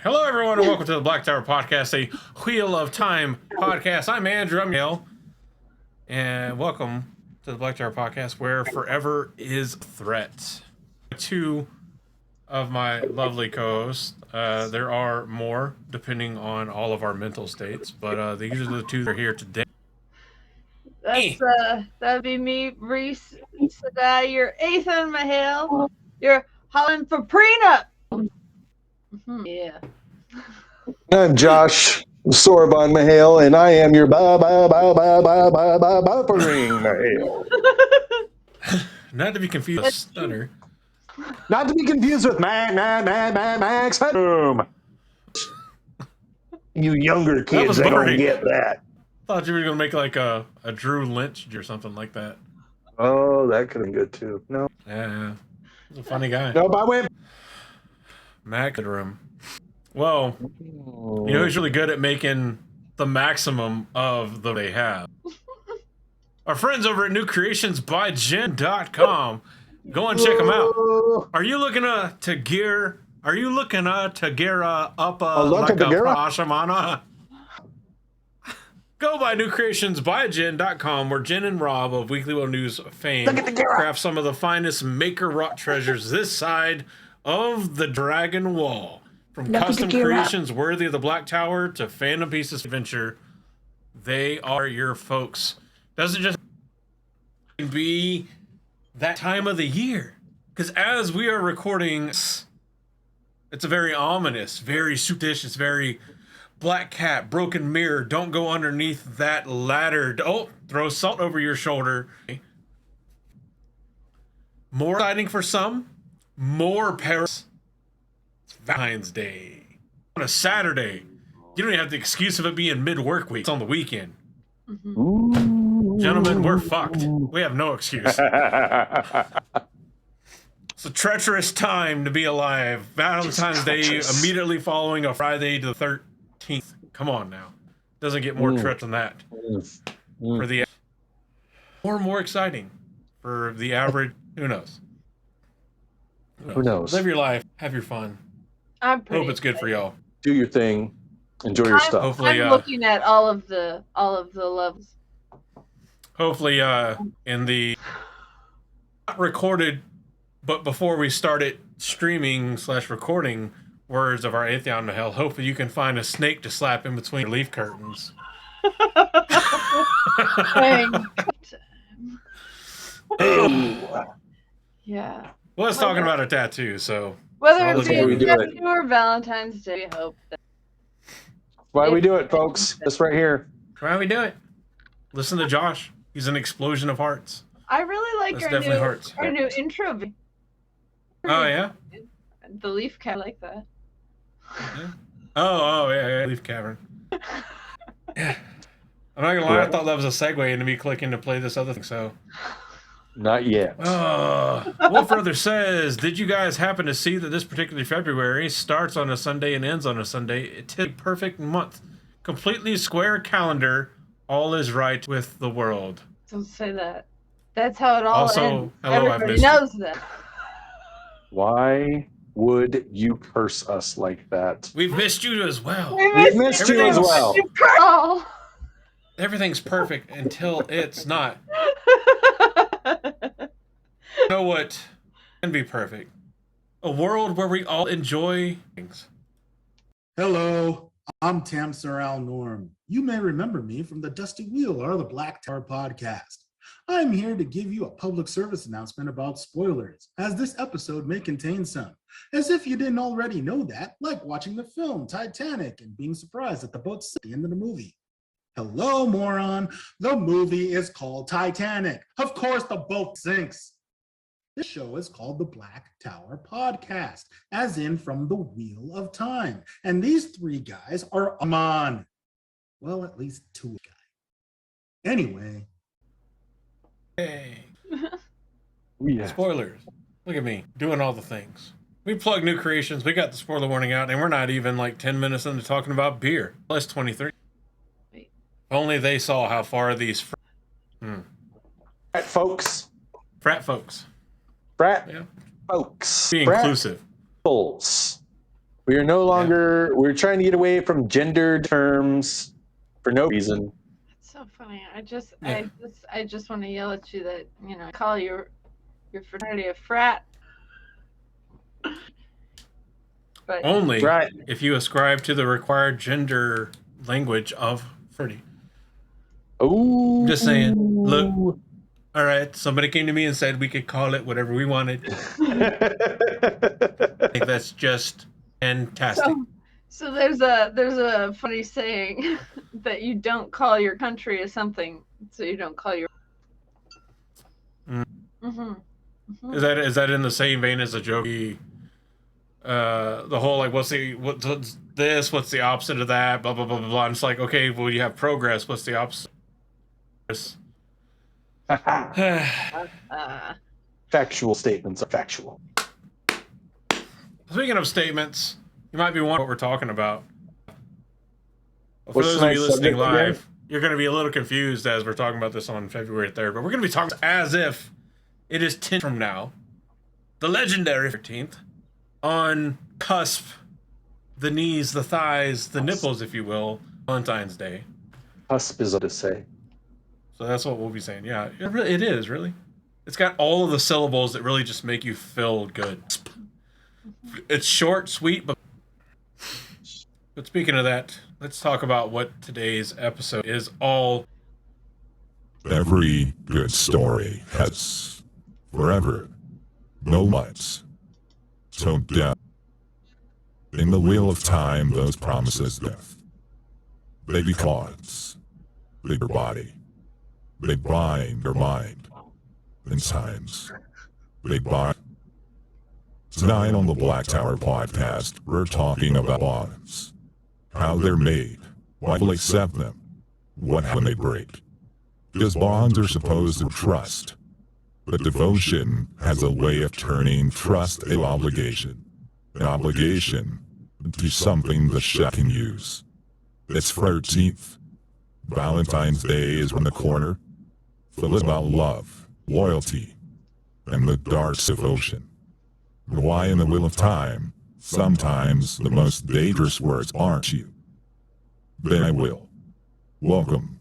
Hello, everyone, and welcome to the Black Tower Podcast, a Wheel of Time podcast. I'm Andrew. I'm Yale, and welcome to the Black Tower Podcast, where forever is threat. Two of my lovely co-hosts. There are more, depending on all of our mental states, but these are the two that are here today. That'd be me, Reese. You're Ethan Mahale. You're Holland for prenup. Yeah. I'm Josh Sorbonne Mahale, and I am your buffering Mahale. Not to be confused with Stunner. Not to be confused with Max Headroom. You younger kids that don't get that. Thought you were gonna make like a Drew Lynch or something like that. Oh, that could have been good too. No. Yeah. He's a funny guy. Nope, I went. Max Headroom. Well, you know who's really good at making the maximum of the they have? Our friends over at newcreationsbyjen.com. Go and check them out. Are you looking to gear? Are you looking to gear up like a Ashamana? Go by newcreationsbyjen.com, where Jen and Rob of Weekly World News fame craft some of the finest maker wrought treasures this side of the Dragon Wall. From custom creations worthy of the Black Tower to fandom pieces of adventure, they are your folks. Doesn't just be that time of the year, because as we are recording, it's a very ominous, very superstitious, very black cat, broken mirror. Don't go underneath that ladder. Oh, throw salt over your shoulder. More exciting for some, more perilous. It's Valentine's Day on a Saturday. You don't even have the excuse of it being mid-work week. It's on the weekend. Ooh. Gentlemen, we're fucked. We have no excuse. It's a treacherous time to be alive. Valentine's Day immediately following a Friday the 13th. Come on now. Doesn't get more treacherous than that. For the more exciting for the average. Who knows? Who knows? Live your life. Have your fun. Hope it's good for y'all. Do your thing. Enjoy your stuff. Hopefully, I'm looking at all of the levels. Hopefully, in the not recorded, but before we started streaming / recording words of our Atheon to Hell, hopefully you can find a snake to slap in between your leaf curtains. Yeah. Well, let's talking about a tattoo, so whether it's a tattoo or Valentine's Day, we hope that. Why we do it, folks. This right here. Why we do it? Listen to Josh. He's an explosion of hearts. I really like our new intro. Oh yeah. The leaf cat, like that. Yeah. Oh yeah, leaf cavern. Yeah. I'm not gonna lie. I thought that was a segue into me clicking to play this other thing. So. Not yet. Wolf Brother says, did you guys happen to see that this particular February starts on a Sunday and ends on a Sunday? It's a perfect month. Completely square calendar. All is right with the world. Don't say that. That's how it all ends. Hello, everybody knows that. Why would you curse us like that? We've missed you as well. We've missed you as well. Everything's perfect until it's not. You know what can be perfect? A world where we all enjoy things. Hello, I'm Tam Sorrell Norm. You may remember me from the Dusty Wheel or the Black Tower podcast. I'm here to give you a public service announcement about spoilers, as this episode may contain some. As if you didn't already know that, like watching the film Titanic and being surprised that the boat sank at the end of the movie. Hello, moron. The movie is called Titanic. Of course the boat sinks. This show is called the Black Tower Podcast, as in from the Wheel of Time. And these three guys are on. Well, at least two guys. Anyway. Hey. Yeah. Spoilers. Look at me, doing all the things. We plug New Creations, we got the spoiler warning out, and we're not even like 10 minutes into talking about beer. Plus 23. Wait. Only they saw how far these... Frat folks. Frat folks. Frat folks. Be inclusive. Bulls. We are no longer. We're trying to get away from gendered terms for no reason. It's so funny. I just want to yell at you that call your fraternity a frat. But Only Right. if you ascribe to the required gender language of fraternity. Oh, Just saying. Look, all right. Somebody came to me and said we could call it whatever we wanted. I think that's just fantastic. So there's a funny saying that you don't call your country a something, so you don't call your. Is that in the same vein as a joke? The whole like what's this? What's the opposite of that? Blah blah blah blah blah. And it's like, okay, well you have progress. What's the opposite? Factual statements are factual. Speaking of statements, you might be wondering what we're talking about. For What's those of you tonight's listening subject again? live, you're going to be a little confused as we're talking about this on February 3rd, but we're going to be talking as if it is 10 from now, the legendary 13th, on cusp, the knees, the thighs, the nipples, if you will, Valentine's Day. Cusp is what to say. So that's what we'll be saying. Yeah, it is, really. It's got all of the syllables that really just make you feel good. It's short, sweet, but speaking of that, let's talk about what today's episode is all. Every good story has forever moments. So death. In the wheel of time, those promises death. They because bigger body. They bind your mind. In times. They bind. Tonight on the Black Tower podcast, we're talking about bonds. How they're made. Why we accept them. What when they break. Because bonds are supposed to trust. But devotion has a way of turning trust into obligation. An obligation to something the chef can use. It's 13th. Valentine's Day is around the corner. So it's about love, loyalty, and the darts of devotion. Why in the wheel of time, sometimes the most dangerous words aren't you. Then I will. Welcome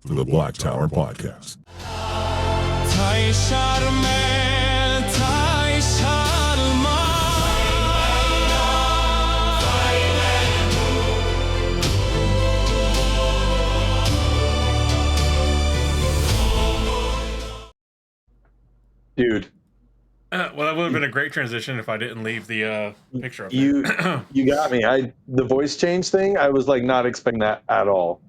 to the Black Tower podcast. Dude, Well, that would have been a great transition if I didn't leave the picture up there. you got me. The voice change thing, I was like not expecting that at all.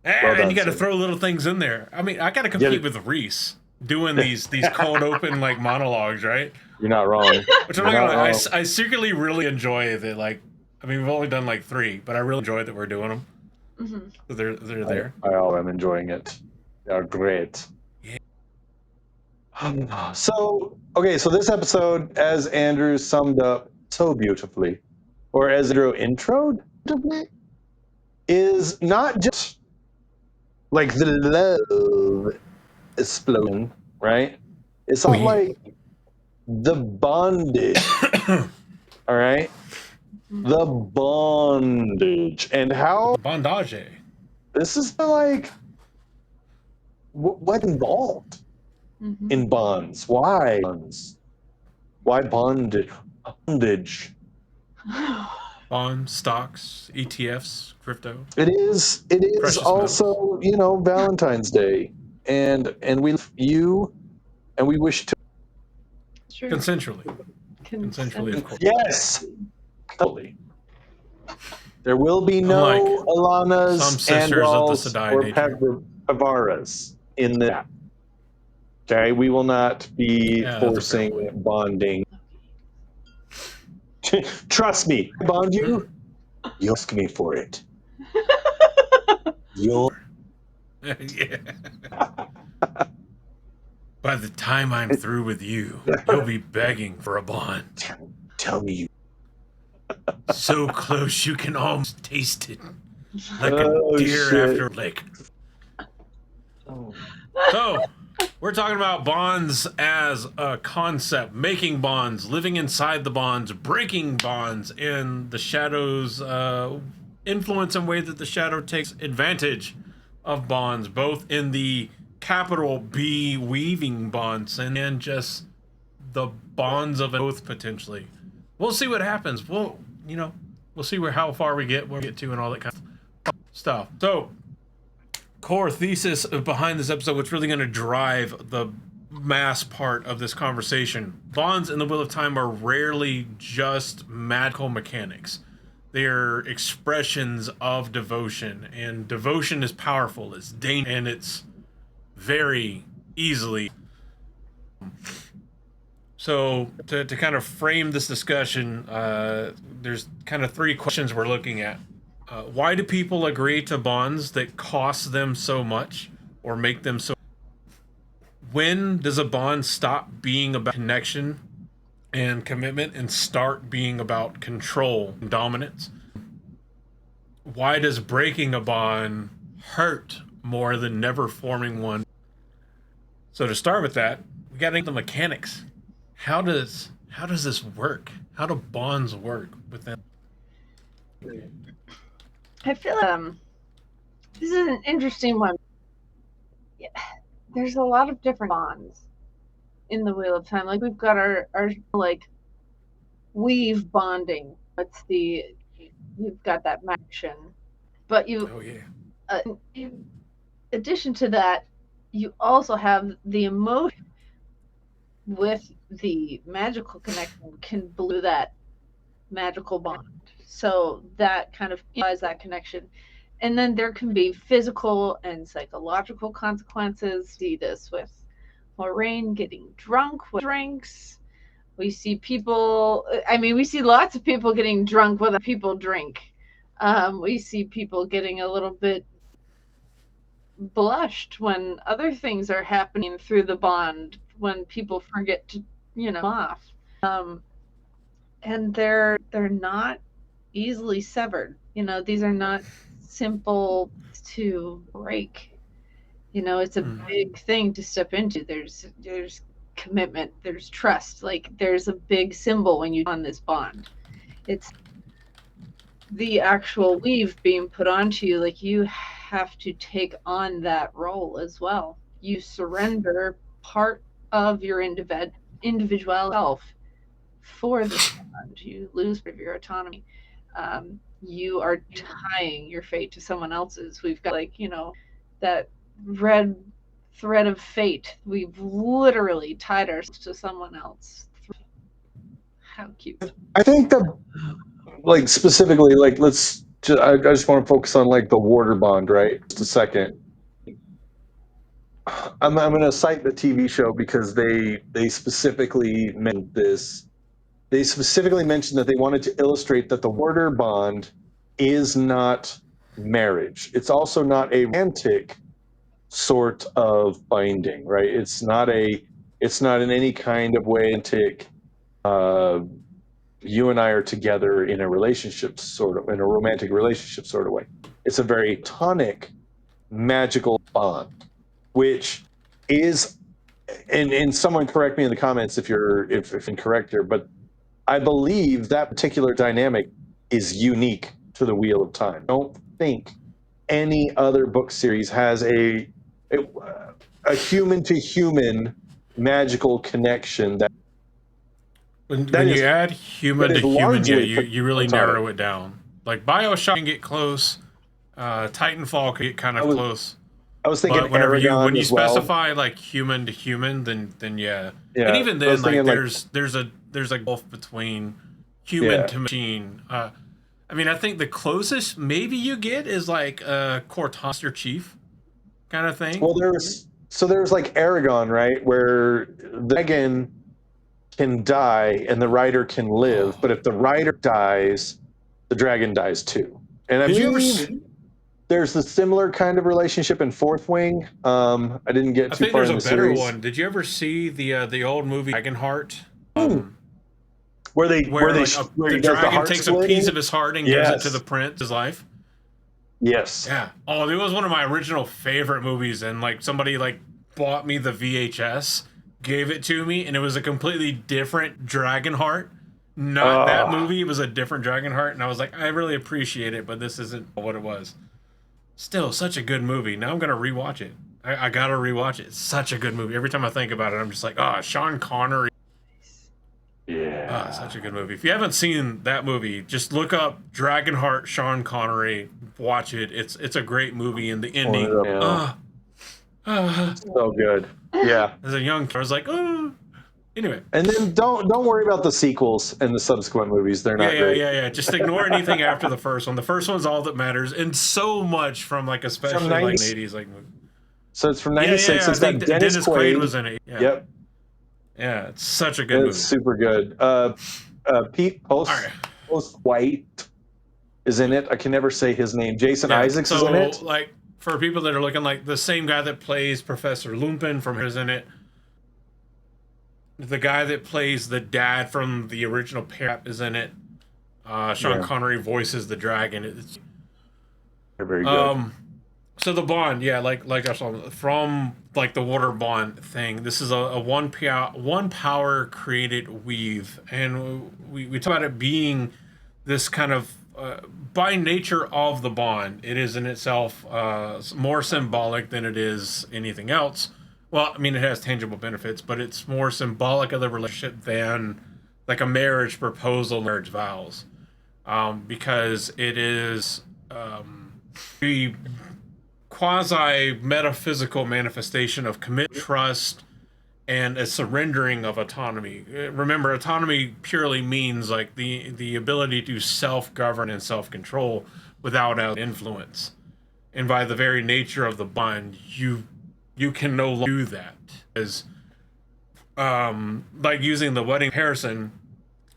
Well And done, you got to sir. throw little things in there. I mean, I got to compete with Reese doing these cold open like monologues, right? You're not wrong. Which I'm not gonna lie, I secretly really enjoy that. Like, I mean, we've only done like 3, but I really enjoy that we're doing them. So they're there. I am enjoying it. They're great. Yeah. So this episode, as Andrew summed up so beautifully, or as Andrew introed beautifully, is not just like the love explosion, right? It's all like the bondage, all right? The bondage and how Bondage. this is like what involved in bonds. Why bonds? Why bondage? Bonds, stocks, ETFs, crypto. It is Precious also Valentine's Day, and we love you, and we wish to Consensually, of course. yes, totally. There will be no Unlike Alanas, some sisters of the Andals, Sedai or nature. Pavaras in that. Okay, we will not be Yeah, that's a forcing fair point. bonding. Trust me, I bond you. You ask me for it. You'll. Yeah. By the time I'm through with you, you'll be begging for a bond. Tell me you. So close you can almost taste it. Like a Oh, deer shit. after a lick. Oh. So, We're talking about bonds as a concept, making bonds, living inside the bonds, breaking bonds, and the shadow's influence and way that the shadow takes advantage of bonds, both in the capital B weaving bonds and just the bonds of an oath potentially. We'll see what happens. We'll see how far we get to, and all that kind of stuff. So, core thesis behind this episode, what's really going to drive the mass part of this conversation. Bonds in the Wheel of Time are rarely just magical mechanics. They're expressions of devotion, and devotion is powerful, it's dangerous, and it's very easily. So to kind of frame this discussion, there's kind of three questions we're looking at. Why do people agree to bonds that cost them so much or make them so? When does a bond stop being about connection and commitment and start being about control and dominance? Why does breaking a bond hurt more than never forming one? So to start with that, we got to get the mechanics. How does this work? How do bonds work within? I feel this is an interesting one. Yeah, there's a lot of different bonds in the Wheel of Time. Like we've got our like weave bonding. You've got that action, but in addition to that, you also have the emotion with the magical connection can blue that magical bond. So that kind of implies that connection. And then there can be physical and psychological consequences. See this with Moraine getting drunk with drinks. We see lots of people getting drunk when people drink. We see people getting a little bit blushed when other things are happening through the bond, when people forget to, off. And they're not easily severed. These are not simple to break. It's a big thing to step into. There's commitment, there's trust. Like there's a big symbol when you on this bond. It's the actual weave being put onto you. Like you have to take on that role as well. You surrender part of your individual self for the bond. You lose part of your autonomy. You are tying your fate to someone else's. We've got that red thread of fate. We've literally tied ourselves to someone else. How cute. I think specifically, I just want to focus on the water bond, right? Just a second. I'm going to cite the TV show because they specifically mentioned this. They specifically mentioned that they wanted to illustrate that the water bond is not marriage. It's also not a romantic sort of binding, right? It's not in any kind of way romantic. You and I are together in a relationship in a romantic relationship sort of way. It's a very tonic, magical bond, which is, and someone correct me in the comments if incorrect here, but I believe that particular dynamic is unique to the Wheel of Time. I don't think any other book series has a human to human magical connection when you add human to human, you really narrow it down. Like BioShock can get close, Titanfall can get kind of close. I was thinking, but when you specify human to human, then yeah. And even then, there's a gulf between human to machine. I think the closest maybe you get is Cortana Chief kind of thing. Well, there's Aragon, right, where the dragon can die and the rider can live, but if the rider dies, the dragon dies too. And there's a similar kind of relationship in Fourth Wing. I didn't get too far in the series. I think there's a better one. Did you ever see the old movie Dragonheart? Where the dragon takes a piece of his heart and gives it to the prince, his life? Yes. Yeah. Oh, it was one of my original favorite movies, and somebody bought me the VHS, gave it to me, and it was a completely different Dragonheart. Not that movie. It was a different Dragonheart, and I was like, I really appreciate it, but this isn't what it was. Still, such a good movie. Now I'm gonna rewatch it. I gotta rewatch it. It's such a good movie. Every time I think about it, I'm just like, Sean Connery. Yeah. Such a good movie. If you haven't seen that movie, just look up Dragonheart, Sean Connery, watch it. It's a great movie, and the ending. So good. Yeah. As a young kid, I was like, Anyway. And then don't worry about the sequels and the subsequent movies. They're not great. Yeah. Just ignore anything after the first one. The first one's all that matters, and so much from like especially From like 90s. an 80s like movie. So it's from '96. Yeah, It's got Dennis Quaid. was in it. Yeah. Yep. Yeah, it's such a good movie. It's super good. Pete Postwhite is in it. I can never say his name. Jason Isaacs is in it. So, like, for people that are looking, like, the same guy that plays Professor Lupin from is in it. The guy that plays the dad from the original Parap is in it. Sean Connery voices the dragon. They're very good. So the bond, like Josh said, from like the water bond thing, this is a one power created weave, and we talk about it being this kind of by nature of the bond, it is in itself more symbolic than it is anything else. Well, I mean, it has tangible benefits, but it's more symbolic of the relationship than like a marriage proposal, marriage vows, because it is the quasi-metaphysical manifestation of commitment, trust, and a surrendering of autonomy. Remember, autonomy purely means like the ability to self-govern and self-control without influence. And by the very nature of the bond, you can no longer do that. As like using the wedding comparison,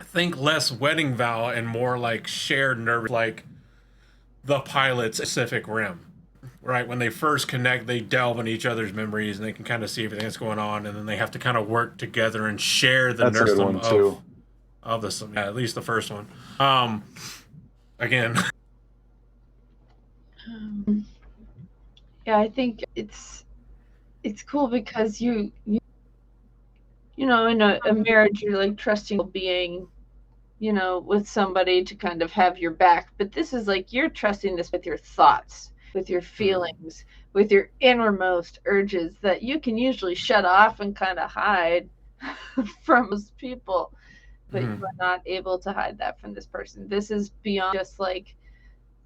think less wedding vow and more like shared nervous, like the pilot's Pacific Rim. Right, when they first connect, they delve in each other's memories, and they can kind of see everything that's going on, and then they have to kind of work together and share the nerdom of the at least the first one. Again, yeah, I think it's cool because you know, in a marriage, you're like trusting being, you know, with somebody to kind of have your back, but this is like you're trusting this with your thoughts, with your feelings, with your innermost urges that you can usually shut off and kind of hide from most people, but you are not able to hide that from this person. This is beyond just like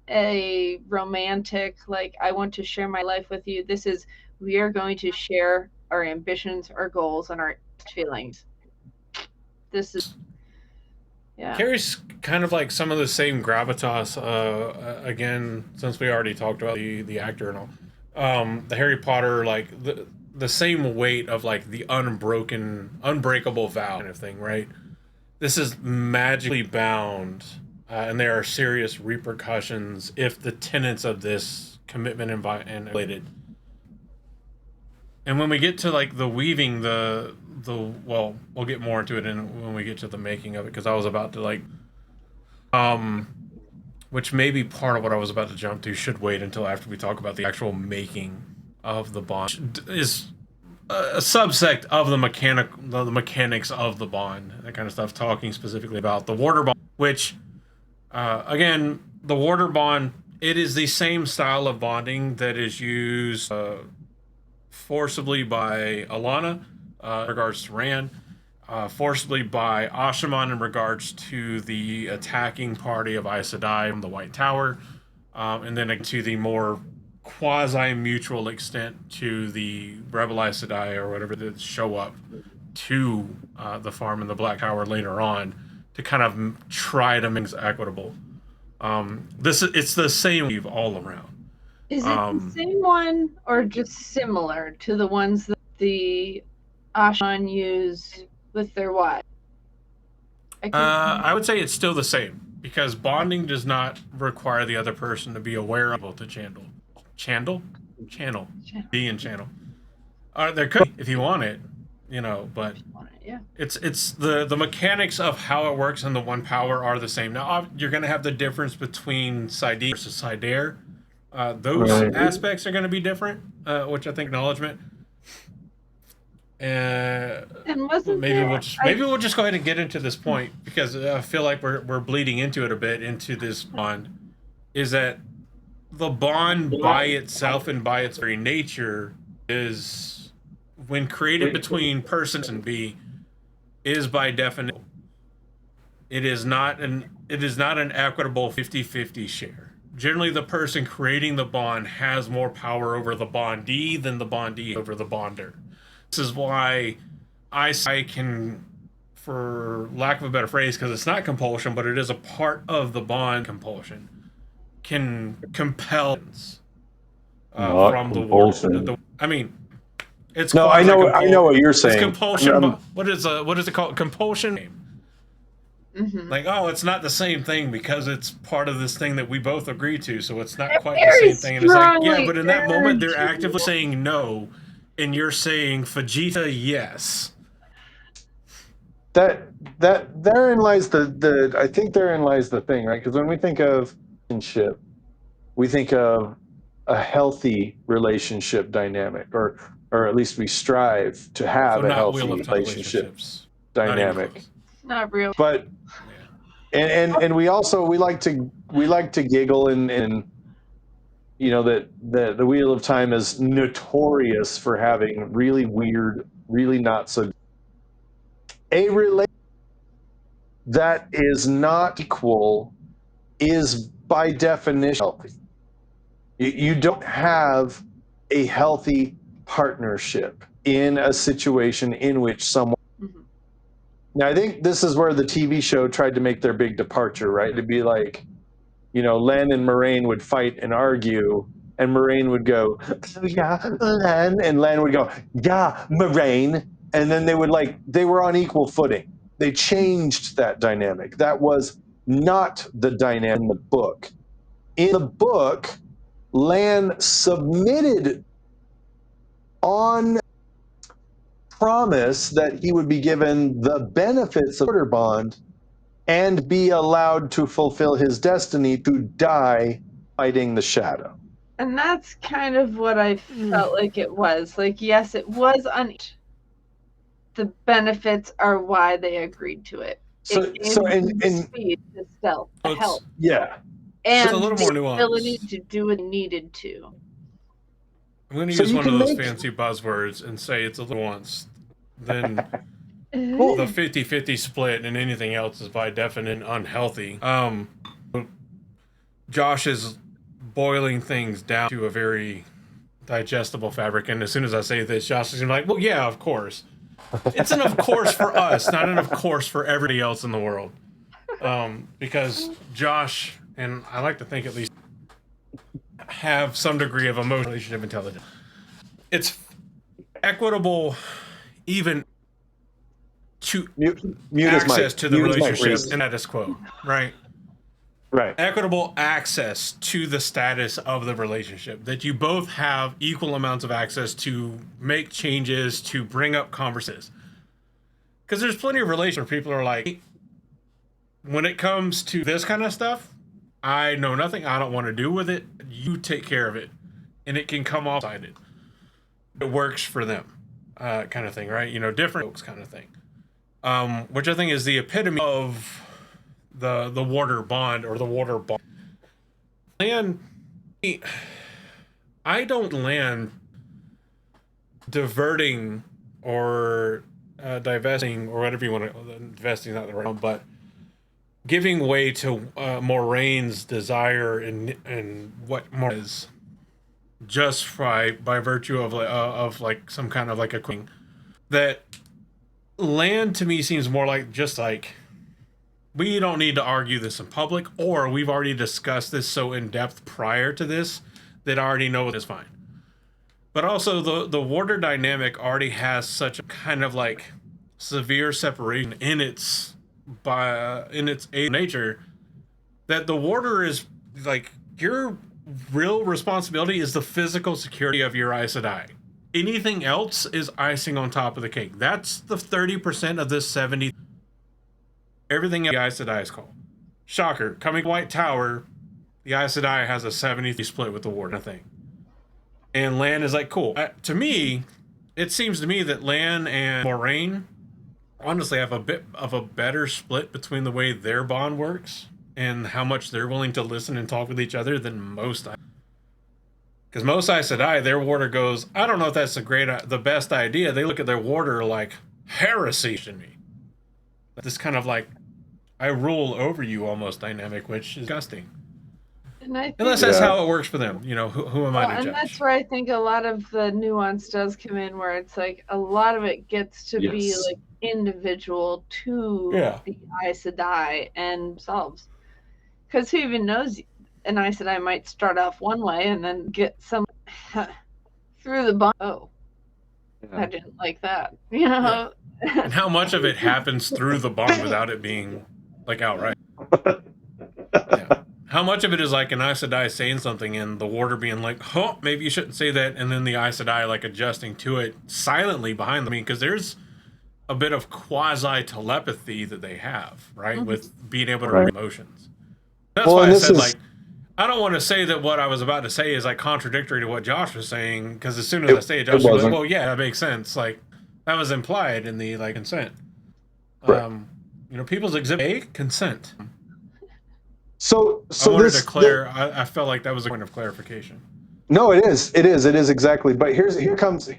a romantic, like, I want to share my life with you. This is, we are going to share our ambitions, our goals, and our feelings. This is, yeah. Carries kind of like some of the same gravitas. Again, since we already talked about the actor and all, the Harry Potter, like the same weight of like the unbreakable vow kind of thing, right? This is magically bound, and there are serious repercussions if the tenets of this commitment and violated. And when we get to like the weaving, well, we'll get more into it when we get to the making of it, because I was about to like, which may be part of what I was about to jump to. Should wait until after we talk about the actual making of the bond. Is a subsect of the mechanics of the bond, that kind of stuff. Talking specifically about the water bond, which, again, the water bond. It is the same style of bonding that is used forcibly by Alana in regards to Rand, forcibly by Ashaman in regards to the attacking party of Aes Sedai from the White Tower, and then to the more quasi-mutual extent to the Rebel Aes Sedai or whatever that show up to the farm in the Black Tower later on to kind of try to make things equitable. It's the same weave all around. Is it the same one or just similar to the ones that the Ashan use with their wives? I would say it's still the same, because bonding does not require the other person to be aware of the channel. Be in channel. There could be, if you want it, you know, but yeah. It's the mechanics of how it works and the one power are the same. Now you're going to have the difference between Saidin versus Saidair. Those aspects are going to be different, which I think acknowledgement. And wasn't maybe there, we'll just go ahead and get into this point, because I feel like we're bleeding into it a bit, into this bond. Is that the bond by itself and by its very nature is, when created between person and B, is by definition, it is not an equitable 50-50 share. Generally, the person creating the bond has more power over the bondee than the bondee over the bonder. This is why I can, for lack of a better phrase, because it's not compulsion, but it is a part of the bond, compulsion, can compel from the world. I mean, it's no. I know what you're saying. It's compulsion. What is it called? Compulsion. Mm-hmm. Like, oh, it's not the same thing because it's part of this thing that we both agree to, so it's not quite the same thing. And it's like, yeah, but in that moment, they're actively saying no, and you're saying Vegeta yes. Therein lies the I think therein lies the thing, right? Because when we think of relationship, we think of a healthy relationship dynamic, or at least we strive to have a healthy relationship dynamic. Not real. But and we like to giggle, and you know that the Wheel of Time is notorious for having really weird, really not so a relationship that is not equal is by definition healthy. You don't have a healthy partnership in a situation in which someone. Mm-hmm. Now, I think this is where the TV show tried to make their big departure, right? To be like, you know, Len and Moraine would fight and argue, and Moraine would go, oh, yeah, Len, and Len would go, yeah, Moraine, and then they were on equal footing. They changed that dynamic. That was not the dynamic in the book. In the book, Lan submitted on promise that he would be given the benefits of Order Bond and be allowed to fulfill his destiny to die fighting the shadow. And that's kind of what I felt like it was. Like, yes, it was the benefits are why they agreed to it. So speed, the stealth, the help. Yeah. And a little more nuanced. The ability to do what needed to. I'm going to use one of those fancy buzzwords and say it's a little nuanced. Then the 50-50 split and anything else is by definition unhealthy. Josh is boiling things down to a very digestible fabric, and as soon as I say this, Josh is going to be like, well, yeah, of course. It's an of course for us, not an of course for everybody else in the world. Because Josh, and I like to think at least, have some degree of emotional relationship intelligence. It's equitable even to access to the relationship and status quo, right? Right. Equitable access to the status of the relationship, that you both have equal amounts of access to make changes, to bring up conversations. Because there's plenty of relationships where people are like, when it comes to this kind of stuff, I know nothing, I don't want to do with it, you take care of it. And it can come off-sided. It works for them, kind of thing, right? You know, different folks kind of thing. Which I think is the epitome of the water bond, or the water bond. I don't land diverting or divesting, or whatever you want to, investing is not the right one, but giving way to Moraine's desire and what more is, just by virtue of like some kind of like a queen. That land to me seems more like just like, we don't need to argue this in public, or we've already discussed this so in depth prior to this that I already know it is fine. But also the water dynamic already has such a kind of like severe separation in its nature, that the water is like, your real responsibility is the physical security of your Aes Sedai. Anything else is icing on top of the cake. That's the 30% of this 70. Everything the Aes Sedai is called. Shocker. Coming to White Tower, the Aes Sedai has a 70 split with the Warden, I think. And Lan is like, cool. To me, it seems to me that Lan and Moraine honestly have a bit of a better split between the way their bond works and how much they're willing to listen and talk with each other than most. Because most Aes Sedai, their warder goes, I don't know if that's the best idea. They look at their warder like heresy to me. This kind of like, I rule over you almost dynamic, which is disgusting. And I think, Unless that's how it works for them. You know, who am I to judge? And that's where I think a lot of the nuance does come in, where it's like a lot of it gets to be like individual to the Aes Sedai and themselves. Because who even knows, an Aes Sedai might start off one way and then get some through the bond. Oh, I didn't like that. You know? Yeah. And how much of it happens through the bond without it being like outright? Yeah. How much of it is like an Aes Sedai saying something and the warder being like, oh, maybe you shouldn't say that, and then the Aes Sedai like adjusting to it silently behind them? I mean, because there's a bit of quasi-telepathy that they have, right? With being able to read emotions. That's why I said, like, I don't want to say that what I was about to say is like contradictory to what Josh was saying, because as soon as I say it, Josh was like, well, yeah, that makes sense. Like, that was implied in the like consent. Right. You know, people's exhibit A, consent. So I wanted to clear. I felt like that was a point of clarification. No, it is exactly. But here comes.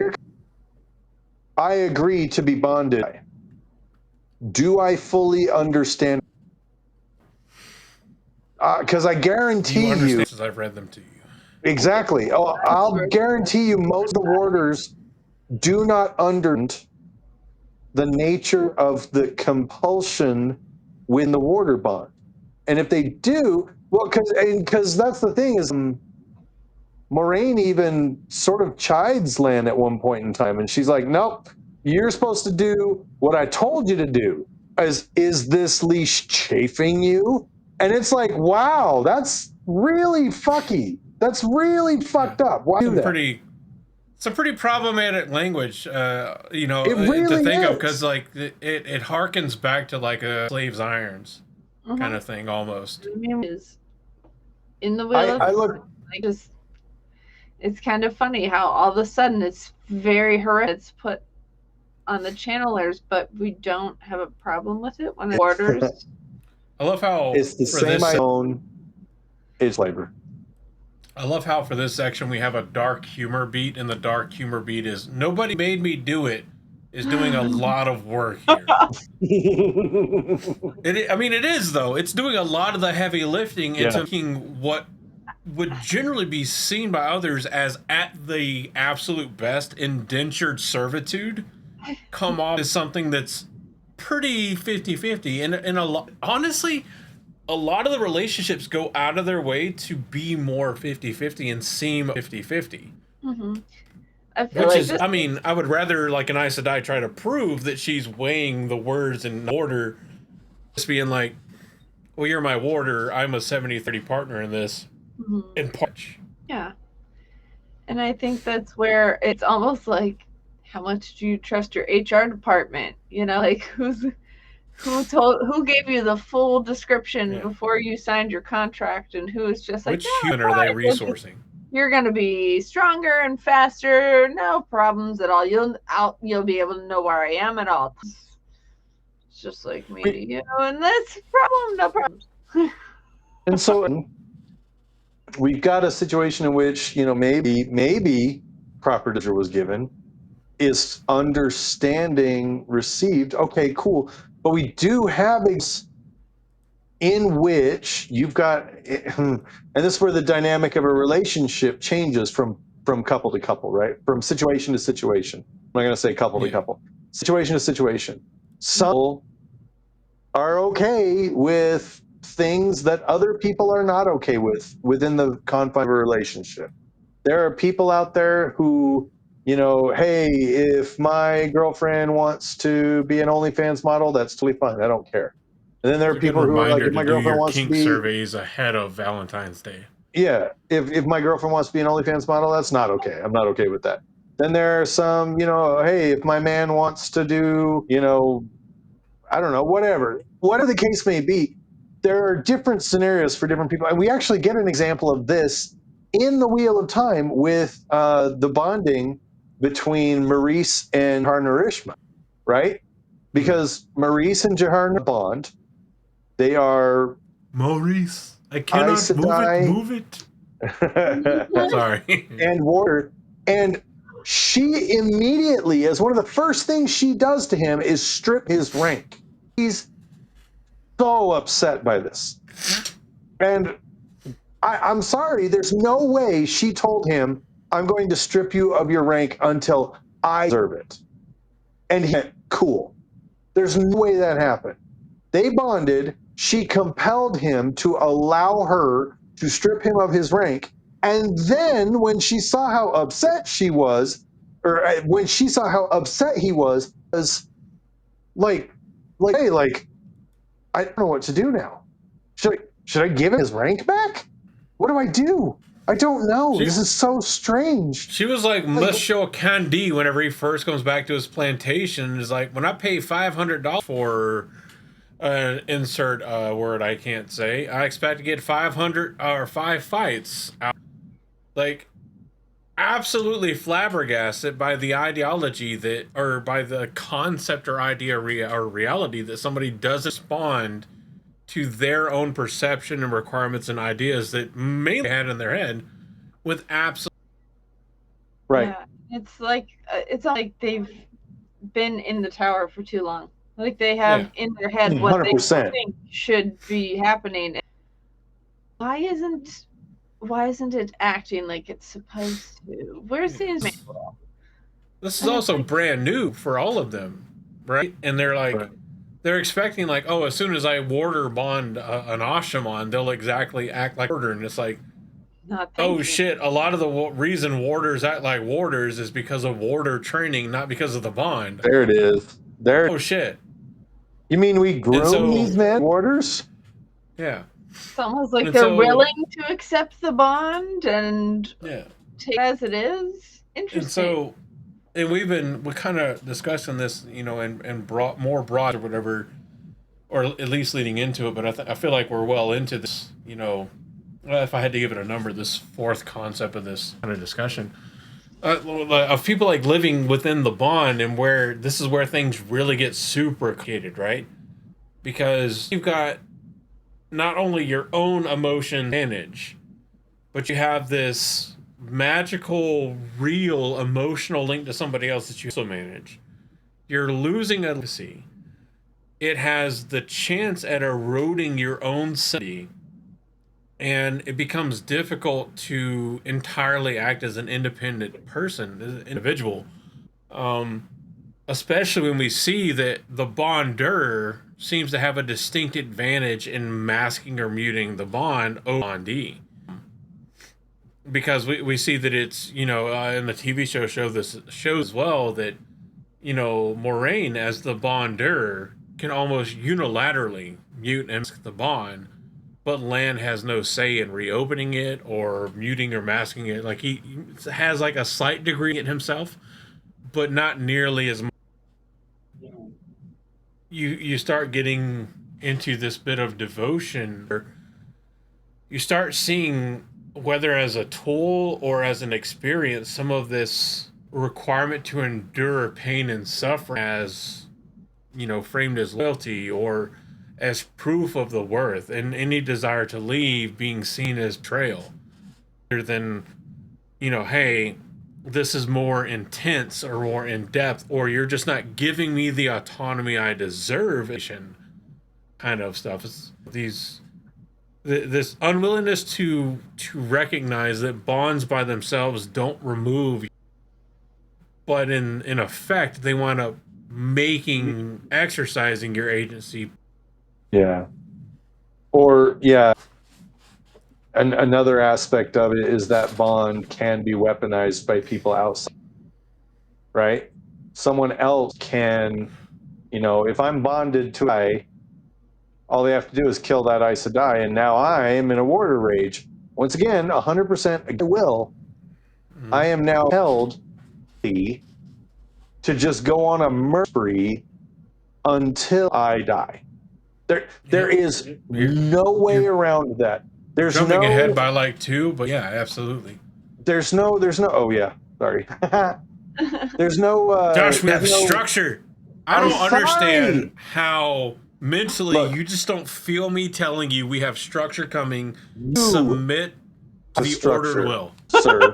I agree to be bonded. Do I fully understand? Because I guarantee you, because I've read them to you. Exactly. Oh, I'll guarantee you, most of the warders do not understand the nature of the compulsion within the warder bond. And if they do, well, because that's the thing is, Moraine even sort of chides Lan at one point in time, and she's like, "Nope, you're supposed to do what I told you to do." Is this leash chafing you? And it's like, wow, that's really fucky. That's really fucked up. Why do that? Some pretty problematic language, you know, really to think of, because like it harkens back to like a slave's irons kind of thing almost. In the Wheel of it's kind of funny how all of a sudden it's very horrific. It's put on the channelers, but we don't have a problem with it when it orders. I love how it's the same own. It's flavor. I love how for this section we have a dark humor beat, and the dark humor beat is nobody made me do it. Is doing a lot of work here. I mean, it is though. It's doing a lot of the heavy lifting and taking what would generally be seen by others as at the absolute best indentured servitude come off as something that's pretty 50-50. And honestly, a lot of the relationships go out of their way to be more 50-50 and seem 50-50. I mean, I would rather like an Aes Sedai try to prove that she's weighing the words in order, just being like, well, you're my warder, I'm a 70-30 partner in this. In part. Yeah. And I think that's where it's almost like, how much do you trust your HR department? You know, like who gave you the full description before you signed your contract, and who is just like, which human are they resourcing? You're going to be stronger and faster, no problems at all. You'll be able to know where I am at all. It's just like me to you, and that's problem, no problems. And so we've got a situation in which, you know, maybe proper disclosure was given, is understanding received. Okay, cool. But we do have in which you've got, and this is where the dynamic of a relationship changes from couple to couple, right? From situation to situation. I'm not going to say couple to couple. Situation to situation. Some are okay with things that other people are not okay with within the confines of a relationship. There are people out there who, you know, hey, if my girlfriend wants to be an OnlyFans model, that's totally fine. I don't care. And then there are people who are like, if my girlfriend wants to be surveys ahead of Valentine's Day. Yeah, if my girlfriend wants to be an OnlyFans model, that's not okay. I'm not okay with that. Then there are some, you know, hey, if my man wants to do, you know, I don't know, whatever the case may be, there are different scenarios for different people. And we actually get an example of this in the Wheel of Time with the bonding between Maurice and Harnarishma, right? Because Maurice and Jahar bond. They are Maurice, I cannot Aes Sedai. move it. Sorry. And water. And she immediately, as one of the first things she does to him, is strip his rank. He's so upset by this. And I'm sorry, there's no way she told him, I'm going to strip you of your rank until I deserve it. And he went, cool. There's no way that happened. They bonded. She compelled him to allow her to strip him of his rank. And then when she saw how upset she was, or when she saw how upset he was like, hey, like, I don't know what to do now. Should I give him his rank back? What do I do? I don't know. This is so strange. She was like Monsieur Candy whenever he first comes back to his plantation. Is like, when I pay $500 for insert word I can't say, I expect to get 500 or 5 fights out. Like, absolutely flabbergasted by the ideology that, or by the concept or idea or reality that somebody doesn't respond to their own perception and requirements and ideas that mainly had in their head with absolute. Right. Yeah, it's like they've been in the tower for too long. Like they have in their head what 100%. they think should be happening. Why isn't it acting like it's supposed to? Where's the manual? This is also brand new for all of them, right? And they're like, they're expecting like, oh, as soon as I warder bond an Ashaman, they'll exactly act like warder, and it's like, oh shit! A lot of the reason warders act like warders is because of warder training, not because of the bond. There it is. There. Oh shit! You mean we groom these men warders? Yeah. It's almost like they're willing to accept the bond and take it as it is. Interesting. And we're kind of discussing this, you know, and more broad or whatever, or at least leading into it. But I feel like we're well into this, you know. If I had to give it a number, this fourth concept of this kind of discussion of people like living within the bond, and where this is where things really get super complicated, right? Because you've got not only your own emotion manage, but you have this magical, real emotional link to somebody else that you also manage. You're losing a legacy. It has the chance at eroding your own sanity, and it becomes difficult to entirely act as an independent person, as an individual. Especially when we see that the bonder seems to have a distinct advantage in masking or muting the bond over bondee. Because we see that it's, you know, in the TV shows as well that, you know, Moraine as the bonder can almost unilaterally mute and mask the bond, but Lan has no say in reopening it or muting or masking it. Like he has like a slight degree in himself, but not nearly as much. You start getting into this bit of devotion, or you start seeing, whether as a tool or as an experience, some of this requirement to endure pain and suffering as, you know, framed as loyalty or as proof of the worth, and any desire to leave being seen as betrayal, rather than, you know, hey, this is more intense or more in depth, or you're just not giving me the autonomy I deserve, kind of stuff. It's this unwillingness to recognize that bonds by themselves don't remove, but in effect they wind up exercising your agency. Yeah. Or another aspect of it is that bond can be weaponized by people outside, right? Someone else can, you know, if I'm bonded to all they have to do is kill that Aes Sedai, and now I am in a warder rage. Once again, 100% against will. I am now held to just go on a murder spree until I die. There is no way around that. There's jumping ahead by like 2, but yeah, absolutely. There's no. Oh yeah, sorry. There's no. Josh, we have there's no- structure. I I'm don't understand sorry. how mentally Look. you just don't feel me telling you we have structure coming. You Submit to have the structure, ordered will. sir.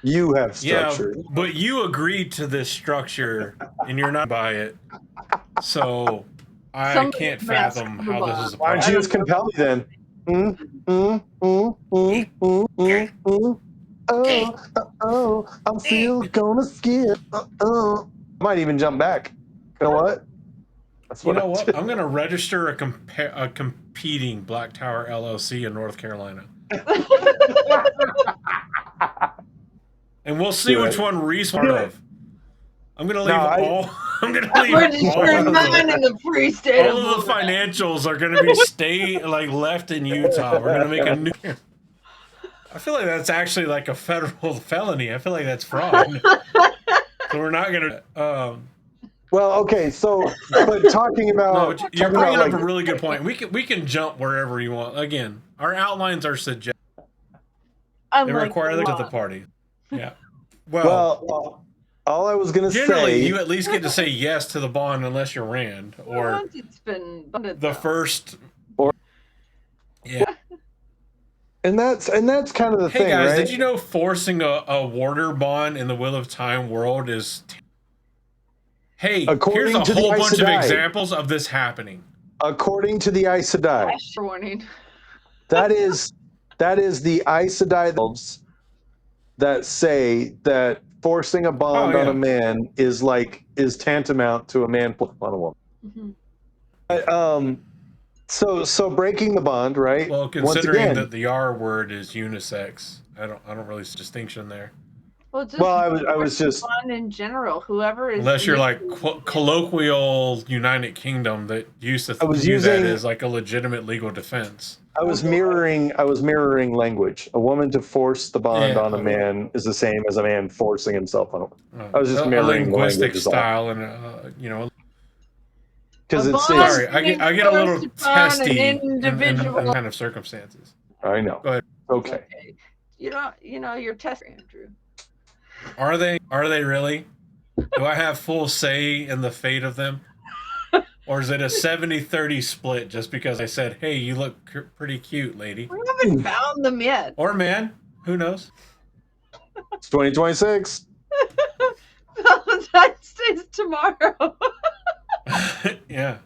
You have Yeah, structure. but you agreed to this structure and you're not by it. So I Somebody can't messed fathom with how the this is a Why don't you problem. just compel me then? Oh, I'm still gonna skip. I might even jump back. You know what? That's You know I what? do. I'm going to register a competing Black Tower LLC in North Carolina. And we'll see Do which it. one Reese Do part it. of. I'm gonna leave No, all. I'm gonna leave We're just all of none in the. the free state All of of the Florida. financials are gonna be left in Utah. We're gonna make a new. I feel like that's actually like a federal felony. I feel like that's fraud. So we're not gonna. Well, okay, so but talking No, about but you're talking about bringing up like a really good point. We can jump wherever you want. Again, our outlines are suggested. They Unlike require the the law. party. Yeah. Well, all I was gonna generally, say. you at least get to say yes to the bond unless you're Rand or Once it's been bonded, the though. first. Or- Yeah. And that's kind of the Hey thing, guys, right? did you know forcing a warder bond in the Wheel of Time world is? Hey, According here's to a the whole Aes bunch of Sedai. examples of this happening. According to the Aes Sedai, Flash warning. that is the Aes Sedai that say that forcing a bond Oh, on yeah. a man is tantamount to a man putting on a woman. Mhm. So breaking the bond, right? Well, Once considering again, that the R word is unisex, I don't really see distinction there. Well, just well, I was just fun in general. Whoever is Unless you're like initiating it. colloquial United Kingdom that used to I was view that using- as like a legitimate legal defense. I was mirroring language. A woman to force the bond Yeah, on a okay. man is the same as a man forcing himself on a woman. I was just a mirroring the linguistic language is all. style and Because A it's bond sorry, I get a little being forced upon testy an in individual. kind of circumstances. I know. Go ahead. Okay. You're testing, Andrew. Are they really? Do I have full say in the fate of them? Or is it a 70-30 split just because I said, hey, you look pretty cute, lady? We haven't found them yet. Or man, who knows? It's 2026. Valentine's Day's tomorrow. Yeah.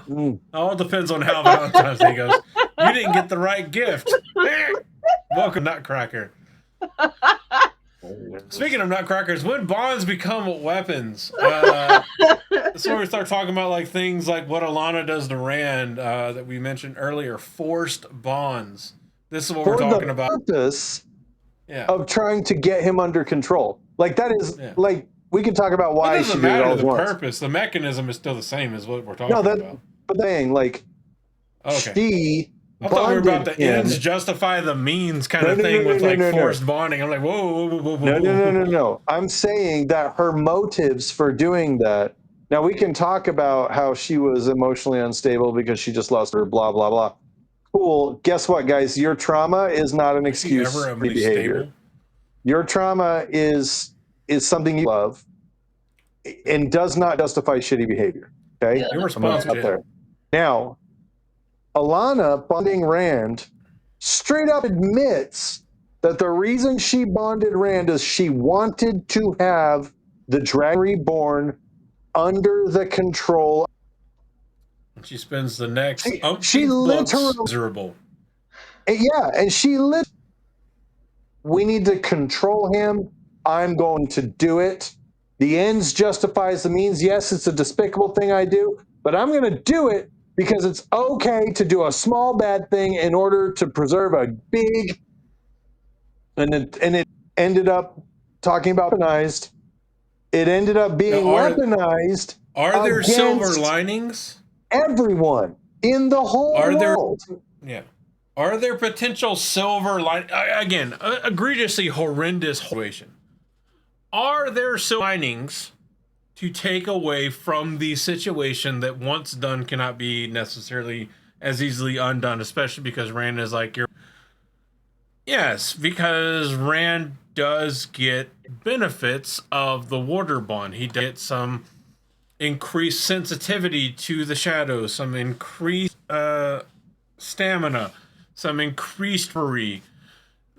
Mm. All depends on how Valentine's Day goes. You didn't get the right gift. Welcome, Nutcracker. Speaking of Nutcrackers, when bonds become weapons, that's where we start talking about like things like what Alana does to Rand that we mentioned earlier, forced bonds. This is what we're talking the about. purpose Yeah. of trying to get him under control. Like that is Yeah. like we can talk about It why she doesn't did it all matter at the once. purpose. The mechanism is still the same as what we're talking No, that about. but the thing like Okay. she I thought we were about the bonded him. ends justify the means kind No, of no, thing no, with no, like no, no. forced bonding. I'm like, whoa. No. I'm saying that her motives for doing that. Now we can talk about how she was emotionally unstable because she just lost her blah blah blah. Cool. Guess what, guys? Your trauma is not an Is she excuse ever for really behavior. stable? Your trauma is something you love and does not justify shitty behavior. Okay? You're I'm responsible. out there. Now, Alana bonding Rand straight up admits that the reason she bonded Rand is she wanted to have the Dragon Reborn under the control. She spends the next She books literally, miserable. and she lit. We need to control him. I'm going to do it. The ends justifies the means. Yes, it's a despicable thing I do, but I'm going to do it because it's okay to do a small bad thing in order to preserve a big. And it ended up talking about weaponized. It ended up being Now, weaponized. Are there against silver linings? everyone in the whole Are there- world? Yeah. Are there potential silver line again? Egregiously horrendous situation. Are there silver linings to take away from the situation that once done cannot be necessarily as easily undone, especially because Rand is like Yes, because Rand does get benefits of the water bond. He gets some increased sensitivity to the shadows, some increased stamina, some increased free.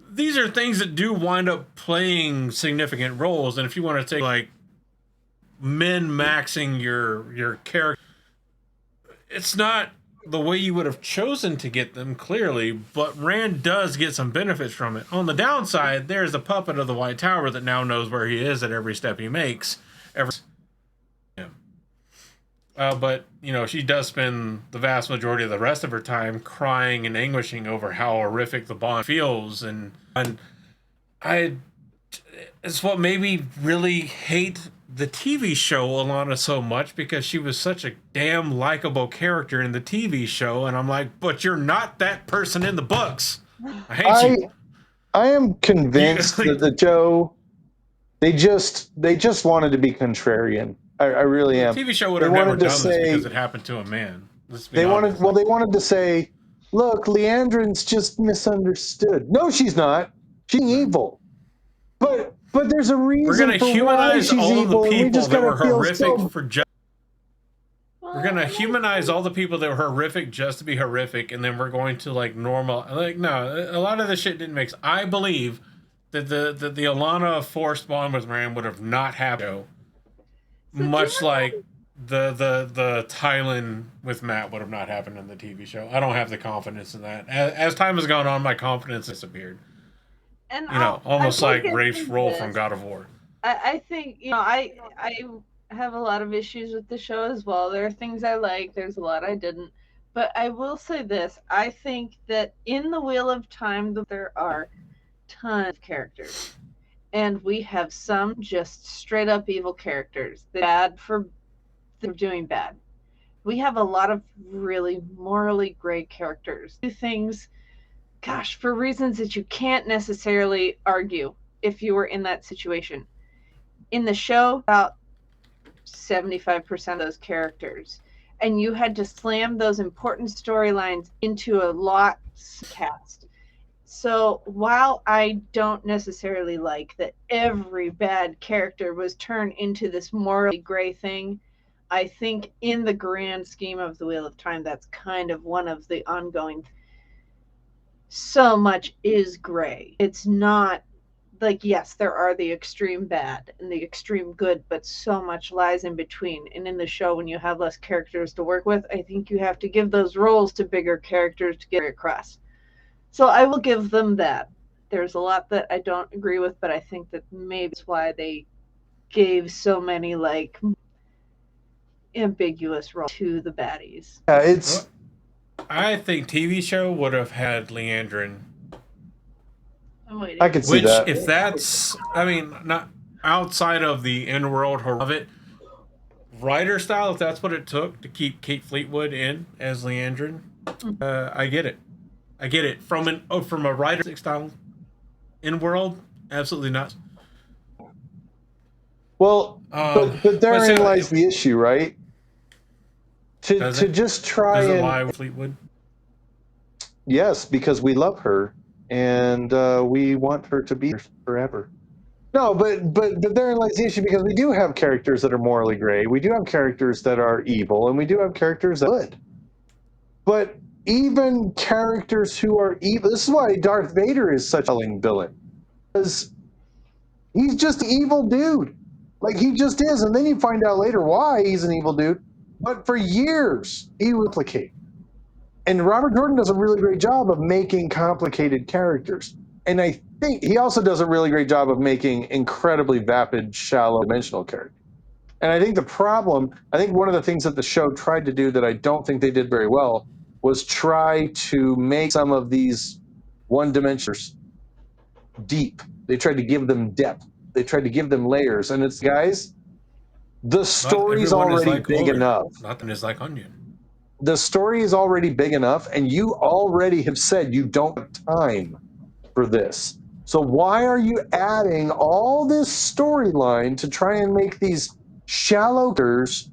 These are things that do wind up playing significant roles. And if you want to take like min maxing your character, it's not the way you would have chosen to get them, clearly, but Rand does get some benefits from it. On the downside, there's the puppet of the White Tower that now knows where he is at every step he makes. But, you know, she does spend the vast majority of the rest of her time crying and anguishing over how horrific the bond feels. And it's what made me really hate the TV show Alana so much, because she was such a damn likable character in the TV show, and I'm like, but you're not that person in the books. I hate you. I am convinced that the show, they just wanted to be really I really am. The TV show would have never done this because it happened to a man. They wanted to say, look, Leandrin's just misunderstood. No, she's not. She's evil. But there's a reason. We're gonna humanize all the people that were horrific for We're gonna humanize all the people that were horrific just to be horrific, and then we're going to like normal. Like, no, a lot of this shit didn't make sense. I believe that the Alana forced bond with Rand would have not happened, much like the Tylan with Matt would have not happened in the TV show. I don't have the confidence in that. As time has gone on, my confidence disappeared. And you know, almost like Rafe's role from God of War. I think, you know, I have a lot of issues with the show as well. There are things I like, there's a lot I didn't. But I will say this, I think that in the Wheel of Time there are tons of characters. And we have some just straight up evil characters. They're bad for doing bad. We have a lot of really morally gray characters. Do things, gosh, for reasons that you can't necessarily argue if you were in that situation. In the show, about 75% of those characters. And you had to slam those important storylines into a lot cast. So while I don't necessarily like that every bad character was turned into this morally gray thing, I think in the grand scheme of the Wheel of Time, that's kind of one of the ongoing. So much is gray. It's not like, yes, there are the extreme bad and the extreme good, but so much lies in between. And in the show, when you have less characters to work with, I think you have to give those roles to bigger characters to get across. So I will give them that. There's a lot that I don't agree with, but I think that maybe it's why they gave so many like ambiguous roles to the baddies. It's. I think TV show would have had Leandrin. I could see that. If that's, I mean, not outside of the in-world horror of it, writer style, if that's what it took to keep Kate Fleetwood in as Leandrin, I get it. I get it. From a writer style in-world, absolutely not. Well, but therein lies the issue, right? To just try and lie with Fleetwood. Yes, because we love her and we want her to be here forever. No, but therein lies the issue, because we do have characters that are morally gray. We do have characters that are evil, and we do have characters that are good. But even characters who are evil, this is why Darth Vader is such a villain, because he's just an evil dude. Like, he just is, and then you find out later why he's an evil dude. But for years, he would replicate. And Robert Jordan does a really great job of making complicated characters. And I think he also does a really great job of making incredibly vapid, shallow, dimensional characters. And I think one of the things that the show tried to do that I don't think they did very well was try to make some of these one-dimensioners deep. They tried to give them depth. They tried to give them layers. And it's, guys, the story's already big enough. Nothing is like onion. The story is already big enough, and you already have said you don't have time for this. So why are you adding all this storyline to try and make these shallow characters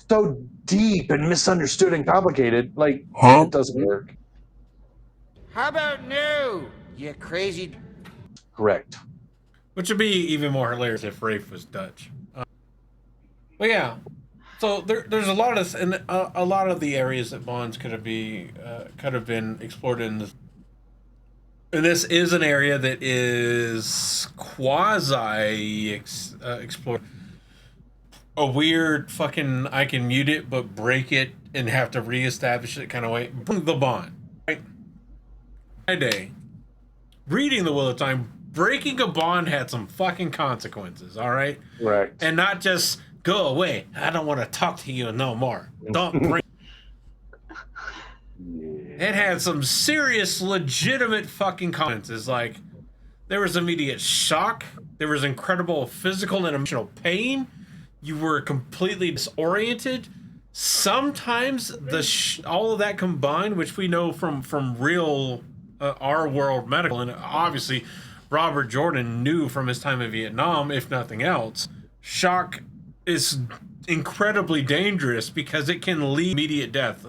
so deep and misunderstood and complicated? Like, it doesn't work. How about no? You crazy. Correct. Which would be even more hilarious if Rafe was Dutch. But yeah, so there's a lot of and a lot of the areas that Bonds could have been explored in this. And this is an area that is quasi explored. A weird fucking I can mute it but break it and have to reestablish it kind of way. The Bond. Right? My day. Reading the Wheel of Time, breaking a bond had some fucking consequences, all right? Right. And not just go away. I don't want to talk to you no more. Don't bring. It had some serious, legitimate fucking consequences. Like, there was immediate shock. There was incredible physical and emotional pain. You were completely disoriented. Sometimes all of that combined, which we know from real our world medical, and obviously Robert Jordan knew from his time in Vietnam, if nothing else, shock is incredibly dangerous because it can lead to immediate death.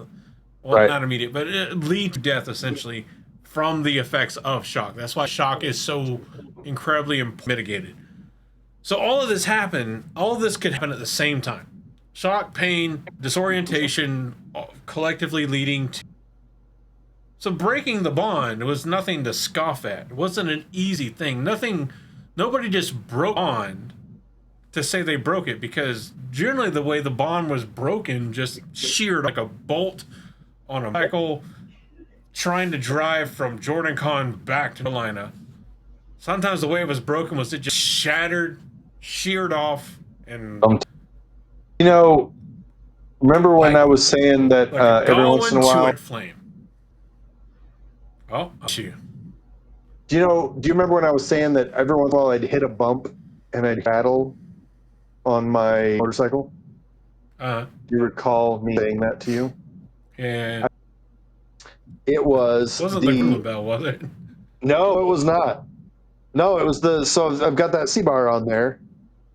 Well, right. Not immediate, but it lead to death essentially from the effects of shock. That's why shock is so incredibly mitigated. So all of this could happen at the same time. Shock, pain, disorientation, collectively leading to. So breaking the bond was nothing to scoff at. It wasn't an easy thing. Nobody just broke bond to say they broke it, because generally the way the bond was broken just sheared like a bolt on a cycle trying to drive from Jordan Con back to Carolina. Sometimes the way it was broken was it just shattered, sheared off, and remember when I was saying that every once in a while flame. Oh, you. Do you remember when I was saying that every once in a while I'd hit a bump and I'd battle on my motorcycle? Do you recall me saying that to you? Yeah. It wasn't the Gremlin bell, was it? No, it was not. No, it was so I've got that C-bar on there,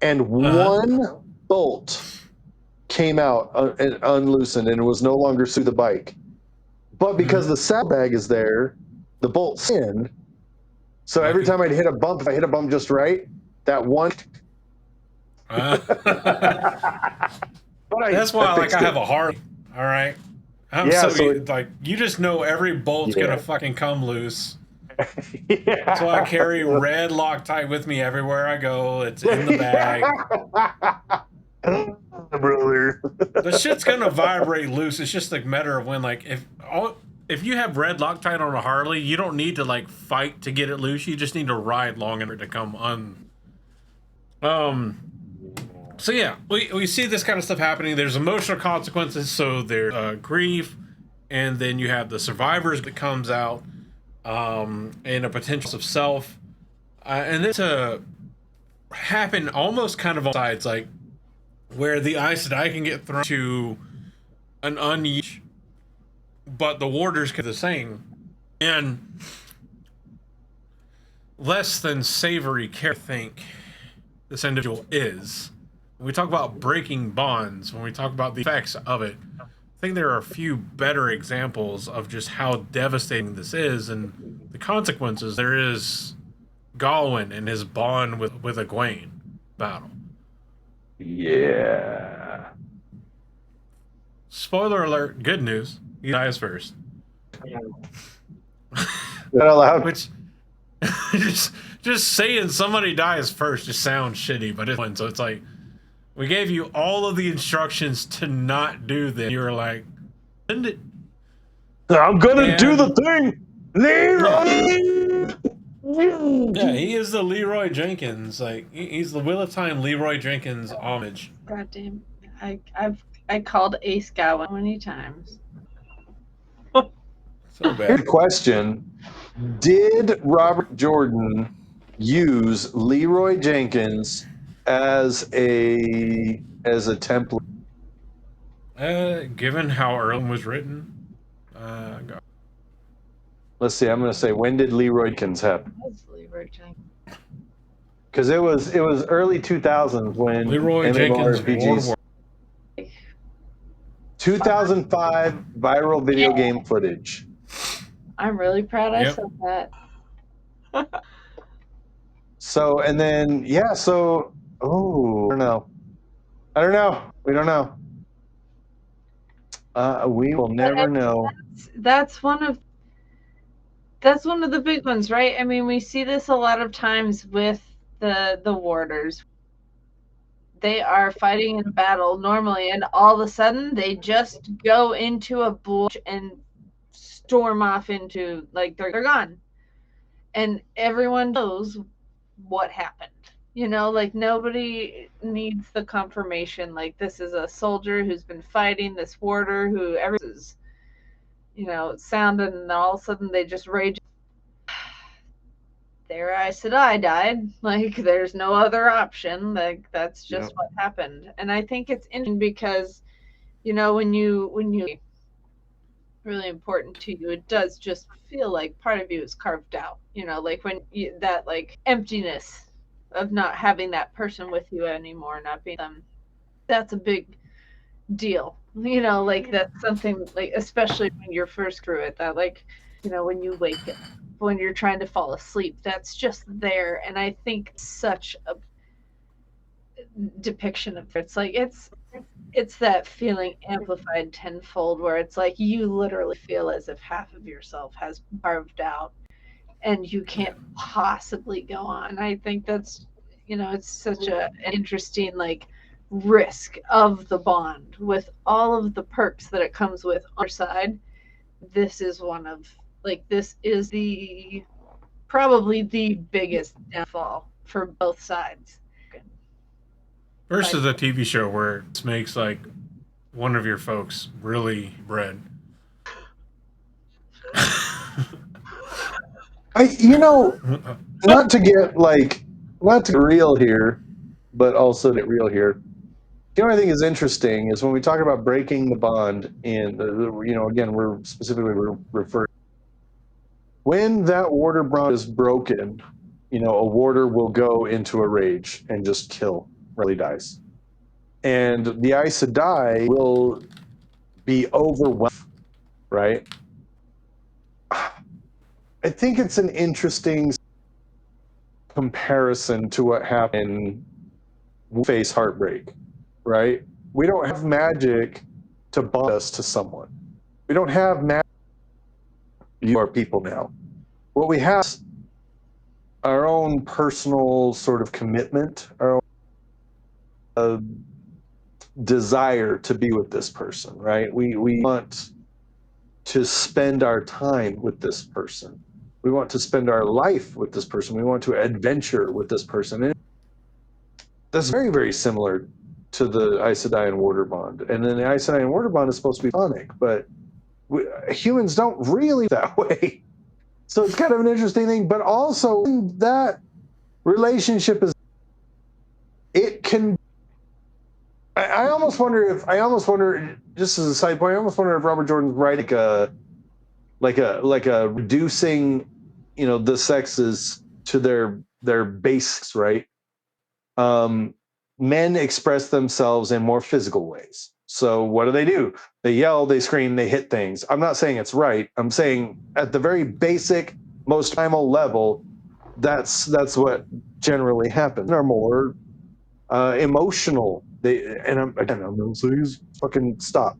and one bolt came out and unloosened, and it was no longer through the bike. But because the saddlebag is there, the bolt's in. So every time I'd hit a bump, if I hit a bump just right, that one. That's why I have a Harley. All right. You just know every bolt's gonna fucking come loose. That's why I carry red Loctite with me everywhere I go. It's in the bag. Brother. The shit's gonna vibrate loose. It's just a matter of when, if you have red Loctite on a Harley, you don't need to fight to get it loose. You just need to ride long enough to come So yeah, we see this kind of stuff happening. There's emotional consequences. So there's grief, and then you have the survivors that comes out, and a potential of self, and then to happen almost kind of on sides, where the Aes Sedai can get thrown to an unused, but the warders can do the same, and less than savory care. I think this individual is. When we talk about breaking bonds, when we talk about the effects of it, I think there are a few better examples of just how devastating this is and the consequences. There is Galwin and his bond with Egwene battle. Yeah. Spoiler alert, good news. He dies first. Which just saying somebody dies first just sounds shitty, but it's so it's we gave you all of the instructions to not do this. You were like, send it. I'm gonna do the thing, Leroy. Yeah, he is the Leroy Jenkins. He's the Wheel of Time Leroy Jenkins homage. Goddamn, I called Ace Gowan many times. So bad. Good question. Did Robert Jordan use Leroy Jenkins as a template? Given how Erlen was written, let's see. I'm going to say, when did Leroy Jenkins happen? Leroy Jenkins. Because it was early 2000s when Leroy Jenkins RPGs. War. 2005 viral video game footage. I'm really proud I said that. So, and then, yeah, so, oh, I don't know. We don't know. We will never know. That's one of the big ones, right? I mean, we see this a lot of times with the warders. They are fighting in a battle normally, and all of a sudden they just go into a bush and storm off into, like, they're gone, and everyone knows what happened. Like, nobody needs the confirmation. Like, this is a soldier who's been fighting this warder who everyone is, sounded, and all of a sudden they just rage. Their Aes Sedai died. Like, there's no other option. Like, that's just what happened. And I think it's interesting because, when you really important to you, it does just feel like part of you is carved out. Like, when that, like, emptiness of not having that person with you anymore, not being them, that's a big deal. Like, that's something, like, especially when you're first through it, that, like, when you wake up, when you're trying to fall asleep, that's just there. And I think such a depiction of it's like, it's that feeling amplified tenfold, where it's like you literally feel as if half of yourself has carved out and you can't possibly go on. I think that's, it's such an interesting, like, risk of the bond with all of the perks that it comes with on our side. This is one of, like, this is probably the biggest downfall for both sides. Versus a TV show where it makes, like, one of your folks really bread. Not to get real here, but also to get real here. The only thing is interesting is when we talk about breaking the bond, and again, we're referring, when that warder bond is broken, a warder will go into a rage and just kill, really dies, and the Aes Sedai will be overwhelmed, right? I think it's an interesting comparison to what happened in Face Heartbreak, right? We don't have magic to bond us to someone. We don't have magic. You are people now. What we have is our own personal sort of commitment, our own desire to be with this person, right? We want to spend our time with this person. We want to spend our life with this person. We want to adventure with this person. And that's very, very similar to the Aes Sedai and Warder bond. And then the Aes Sedai and Warder bond is supposed to be tonic, but humans don't really that way. So it's kind of an interesting thing. But also that relationship it can. I almost wonder, just as a side point, I almost wonder if Robert Jordan's writing like a reducing, the sexes to their basics, right? Men express themselves in more physical ways. So what do? They yell, they scream, they hit things. I'm not saying it's right. I'm saying at the very basic, most primal level, that's what generally happens. They're more emotional. I'm going to say, fucking stop.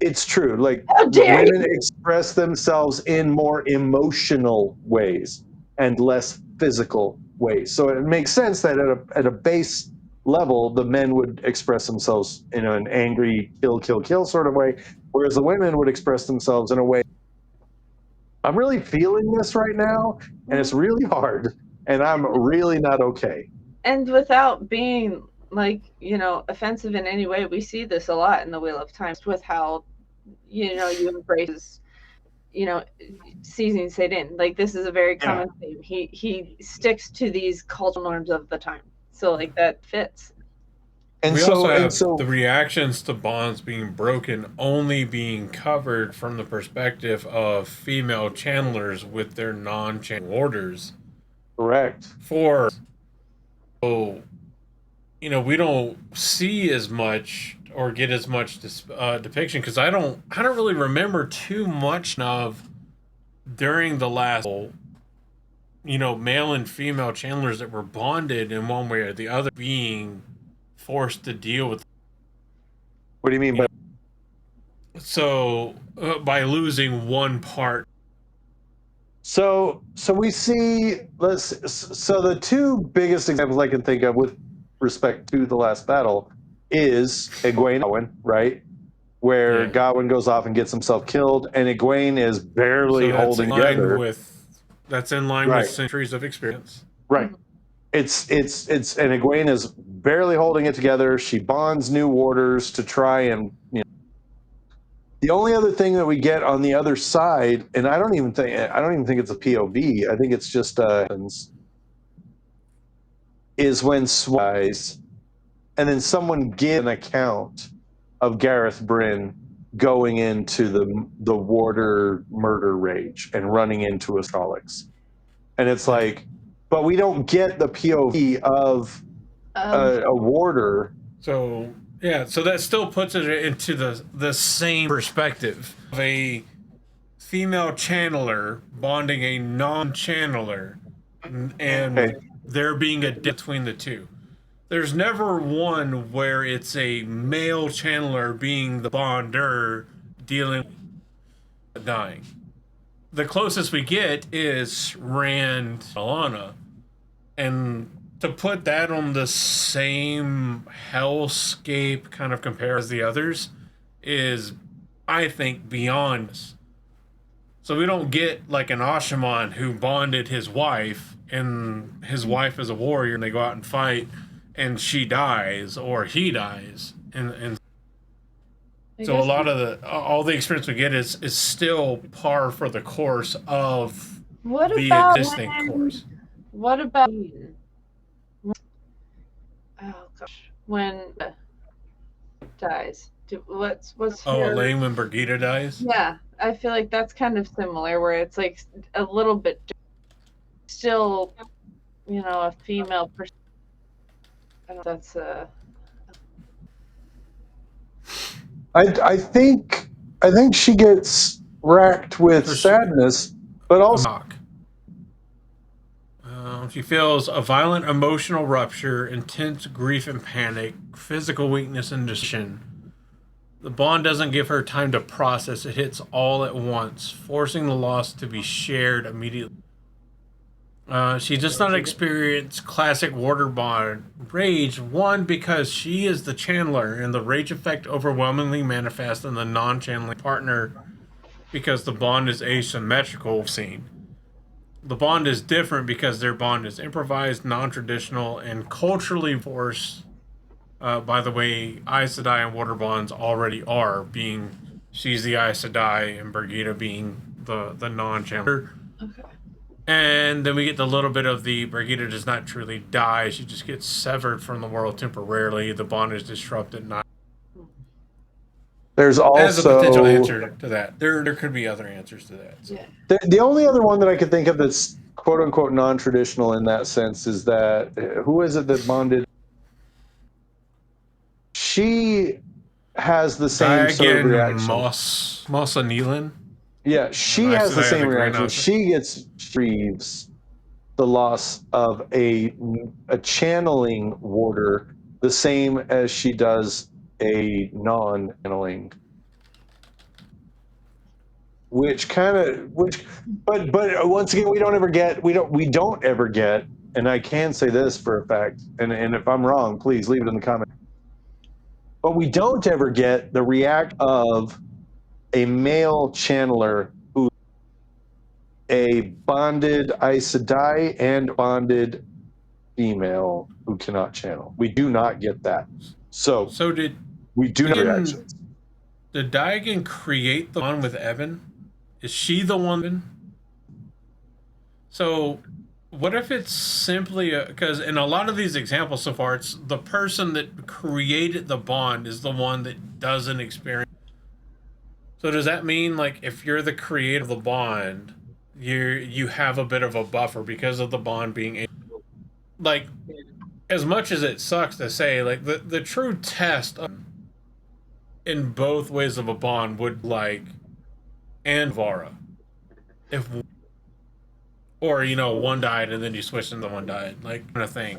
It's true. Like, women express themselves in more emotional ways and less physical ways. So it makes sense that at a base level, the men would express themselves in an angry kill sort of way, whereas the women would express themselves in a way. I'm really feeling this right now, and it's really hard, and I'm really not okay. And without being, like, offensive in any way, we see this a lot in the Wheel of Time with how, you embrace, seizing Satan. Like, this is a very common theme. He sticks to these cultural norms of the time. So, like, that fits. And we also have the reactions to bonds being broken only being covered from the perspective of female channelers with their non-channel warders. Correct. We don't see as much or get as much depiction, because I don't really remember too much of during the last male and female channelers that were bonded in one way or the other being forced to deal with. What do you mean by? So by losing one part. So we see. So the two biggest examples I can think of with respect to the last battle is Egwene and Gawain, right? Where Yeah. Gawain goes off and gets himself killed, and Egwene is barely So that's holding in line together. that's in line Right. with centuries of experience. Right. It's and Egwene is barely holding it together. She bonds new warders to try and the only other thing that we get on the other side, and I don't even think it's a POV. I think it's just is when dies, and then someone gives an account of Gareth Bryn going into the warder murder rage and running into Astrolix, and it's like, but we don't get the POV of a warder. So so that still puts it into the same perspective of a female channeler bonding a non-channeler, and there being a difference between the two. There's never one where it's a male channeler being the bonder dealing with dying. The closest we get is Rand Alana, and to put that on the same hellscape kind of compare as the others is, I think, beyond us. So we don't get like an Ashaman who bonded his wife, and his wife is a warrior, and they go out and fight, and she dies or he dies, and so a lot of all the experience we get is still par for the course of the existing course. What about when dies? What's Elaine when Birgitta dies? Yeah, I feel like that's kind of similar, where it's like a little bit still, a female person. I don't know if that's I think she gets racked with sadness, but also she feels a violent emotional rupture, intense grief and panic, physical weakness and decision. The bond doesn't give her time to process. It hits all at once, forcing the loss to be shared immediately. She does not experience classic water bond rage. One, because she is the channeler, and the rage effect overwhelmingly manifests in the non-channeling partner because the bond is asymmetrical. The bond is different because their bond is improvised, non-traditional, and culturally forced by the way Aes Sedai and water bonds already are, being she's the Aes Sedai and Birgitta being the non-channeler. okay. And then we get the little bit of the Birgitta does not truly die. She just gets severed from the world temporarily. The bond is disrupted. There's also as a potential answer to that. There could be other answers to that. So. Yeah. The only other one that I could think of that's quote unquote non-traditional in that sense is that who is it that bonded? She has the same sort of reaction. Moss Nealon. Yeah, she has the same reaction. She grieves the loss of a channeling warder the same as she does a non-channeling. But once again, we don't ever get, and I can say this for a fact, and if I'm wrong, please leave it in the comments. But we don't ever get the react of a male channeler who a bonded Aes Sedai and bonded female who cannot channel. We do not get that. So we do not reactions. Did Diagon create the bond with Evan? Is she the one? So what if it's simply because in a lot of these examples so far, it's the person that created the bond is the one that doesn't experience. So does that mean like if you're the creator of the bond, you have a bit of a buffer because of the bond being like, as much as it sucks to say, like the true test in both ways of a bond would like and Vara. If Or, one died and then you switched and the one died. Like, kind of thing.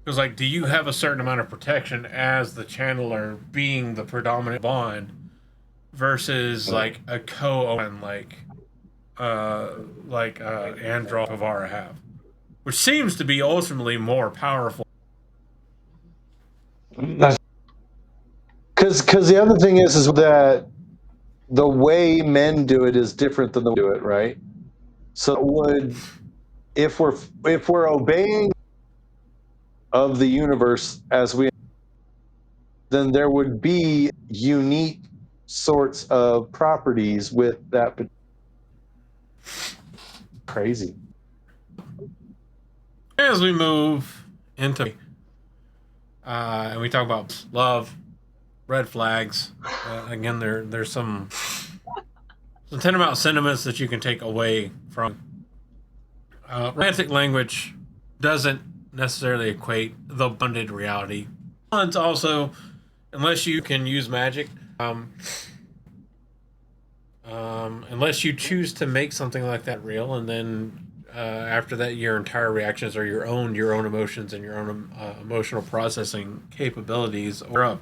Because, like, do you have a certain amount of protection as the channeler being the predominant bond versus, like, a co-own, like Andro and Pavara have? Which seems to be ultimately more powerful. Because the other thing is that the way men do it is different than the way we do it, right? So if we're obeying of the universe as we, then there would be unique sorts of properties with that. Crazy. As we move into and we talk about love, red flags. Again, there's some tantamount sentiments that you can take away from. Romantic language doesn't necessarily equate the bonded reality. It's also, unless you can use magic, unless you choose to make something like that real, and then after that, your entire reactions are your own emotions and your own emotional processing capabilities are up.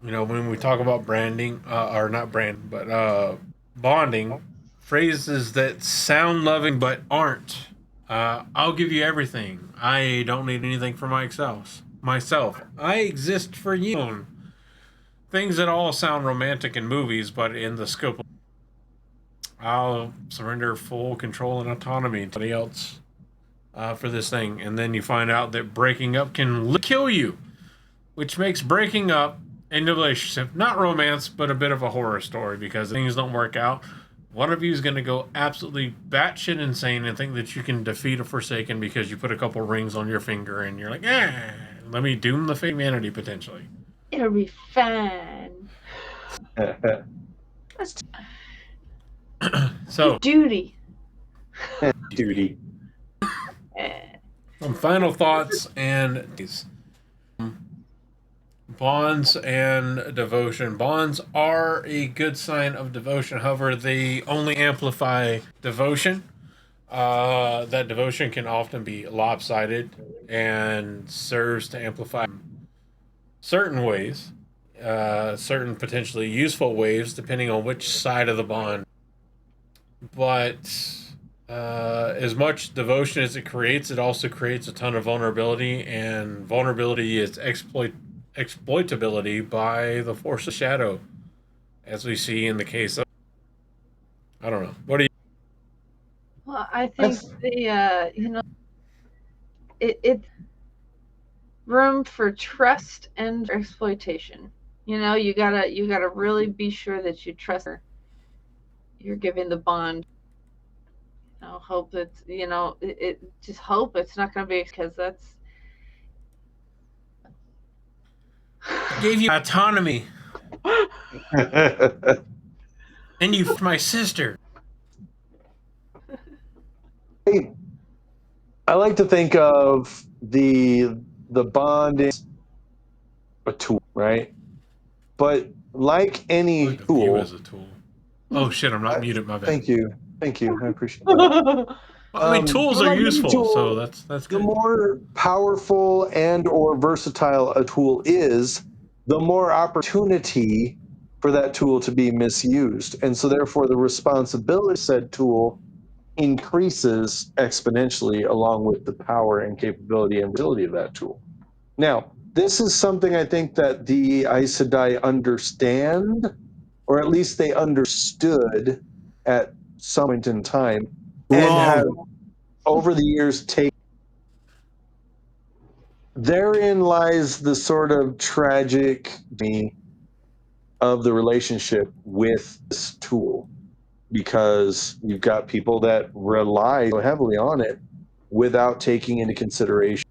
When we talk about branding, or not brand, but bonding, phrases that sound loving but aren't. I'll give you everything. I don't need anything for myself. I exist for you. Things that all sound romantic in movies, but in the scope of, I'll surrender full control and autonomy to somebody else for this thing. And then you find out that breaking up can kill you, which makes breaking up in a relationship not romance, but a bit of a horror story, because things don't work out. One of you is going to go absolutely batshit insane and think that you can defeat a Forsaken because you put a couple rings on your finger and you're like, let me doom the fate of humanity potentially. It'll be fine. So duty. Some final thoughts and these bonds and devotion. Bonds are a good sign of devotion. However, they only amplify devotion. That devotion can often be lopsided and serves to amplify certain ways, certain potentially useful ways, depending on which side of the bond. But as much devotion as it creates, it also creates a ton of vulnerability, and vulnerability is exploitability by the force of shadow, as we see in the case of, I don't know. What do you? Well, I think it's room for trust and exploitation. You gotta really be sure that you trust her. You're giving the bond. Hope it's just hope it's not gonna be, because that's Gave you autonomy. And you my sister. I like to think of the bond as a tool, right? But like any tool, as a tool. Oh shit! I'm not muted. My bad. Thank you. I appreciate that. I mean, tools are useful, tool, so that's good. The more powerful and or versatile a tool is, the more opportunity for that tool to be misused, and so therefore the responsibility of said tool increases exponentially along with the power and capability and ability of that tool. Now, this is something I think that the Aes Sedai understand, or at least they understood at some point in time, and have over the years taken. Therein lies the sort of tragic of the relationship with this tool, because you've got people that rely so heavily on it without taking into consideration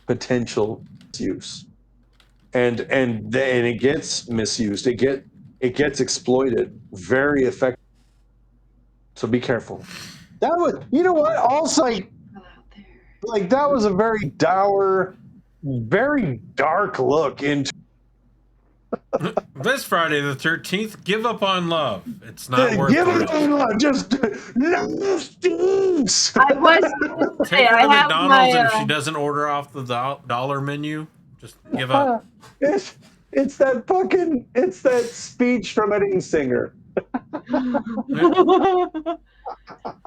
potential misuse, and it gets misused. It gets exploited very effectively. So be careful. That was, what? Also, like that was a very dour, very dark look into. This Friday the 13th, give up on love. It's not worth Give the it risk. on, just love stinks. I was Take her to I have McDonald's, my and if she doesn't order off the dollar menu, just give up. It's that speech from an singer.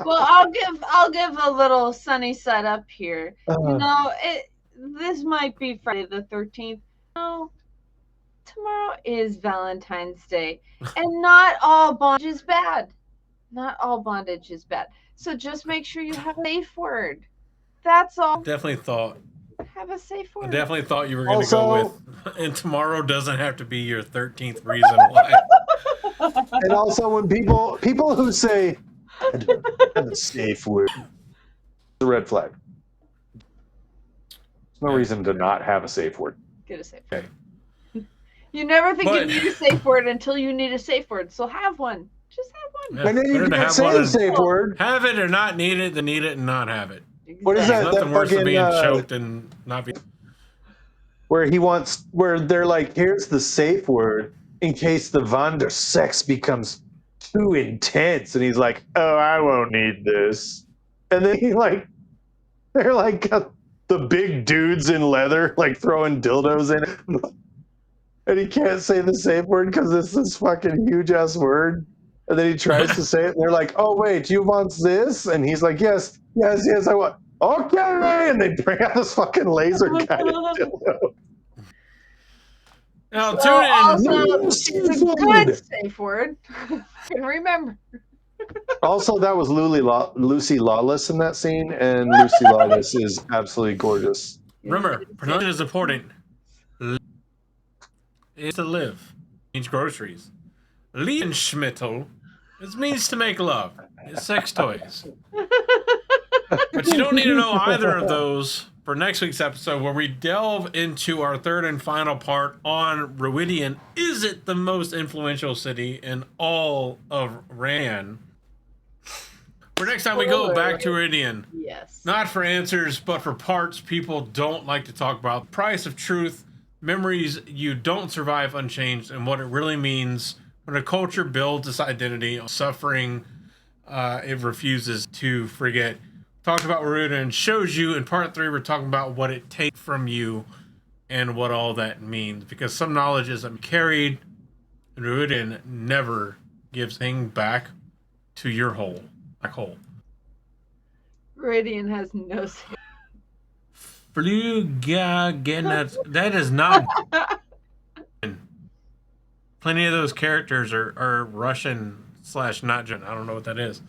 well, I'll give a little sunny side up here. This might be Friday the 13th. No, tomorrow is Valentine's Day, and not all bondage is bad. Not all bondage is bad. So just make sure you have a safe word. That's all. Definitely thought. Have a safe I word. definitely thought you were going to Also- go with, and tomorrow doesn't have to be your 13th reason why. And also, when people who say, "I don't have a safe word," it's a red flag. There's no reason to not have a safe word. Get a safe Okay. word. You never think But- you need a safe word until you need a safe word. So have one. Just have one. Yeah, And then you better to can't have say one a and safe word. have it or not need it than need it and not have it. What is There's that? nothing worse than fucking, being choked and not being. Where they're like, here's the safe word in case the Vander sex becomes too intense, and he's like, oh, I won't need this. And then they're like the big dudes in leather, like throwing dildos in it. And he can't say the safe word because it's this fucking huge ass word. And then he tries to say it, and they're like, oh, wait, you want this? And he's like, yes, I want. Okay. And they bring out this fucking laser guided dildo. Now So tune in. also, Yes, it's a safe good word. safe word. And remember. Also, that was Lucy Lawless in that scene, and Lucy Lawless is absolutely gorgeous. Remember, pronunciation is important. Is to live. Means groceries. Lebensmittel means to make love. It's sex toys. But you don't need to know either of those for next week's episode, where we delve into our third and final part on Ruidian. Is it the most influential city in all of Ran? For next time we go back to Ruidian. Yes. Not for answers, but for parts people don't like to talk about. Price of truth, memories you don't survive unchanged, and what it really means when a culture builds its identity on suffering it refuses to forget. Talked about Ruidian and shows you in part 3 we're talking about what it takes from you and what all that means, because some knowledge isn't carried, and Ruidian never gives thing back to your whole black hole. Radiant has no safe. That is not. Plenty of those characters are Russian / not. I don't know what that is.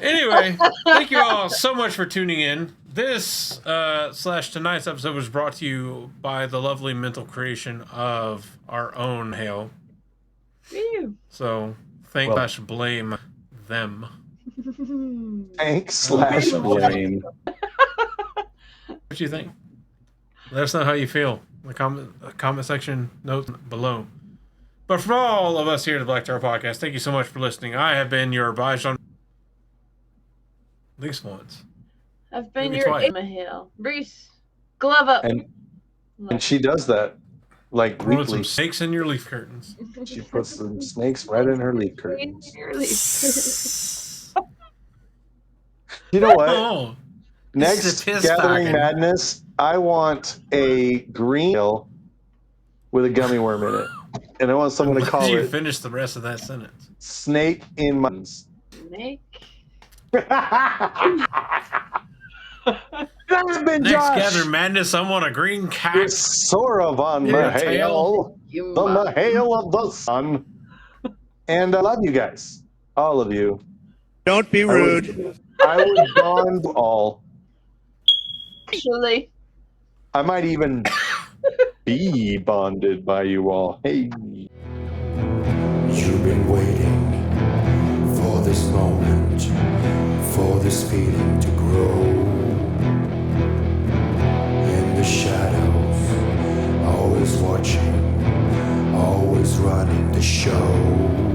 Anyway, thank you all so much for tuning in. This / tonight's episode was brought to you by the lovely mental creation of our own Hale. Ew. So thank / blame them. Thanks / blame. What you think? Let us know how you feel in the comment section notes below. But from all of us here at the Black Tower Podcast, thank you so much for listening. I have been your Bajon. At least once. I've been Maybe your twice. Emma Hill. Reese, glove up. And she does that like Throwing weekly. some snakes in your leaf curtains. She puts some snakes right in her leaf curtains. You know what? Oh, Next This is a piss Gathering wagon. Madness, I want a green pill with a gummy worm in it. And I want someone to call you it finish the rest of that sentence. Snake in Muttons. Snake. That's been Next Josh. Gather Madness, I want a green cat. It's Soravan Yeah, Mahale, You the mother- Mahale of the sun. And I love you guys. All of you. Don't be rude. I would bond all. Actually, I might even be bonded by you all. Hey. You've been waiting for this moment, for this feeling to grow. In the shadows, always watching, always running the show.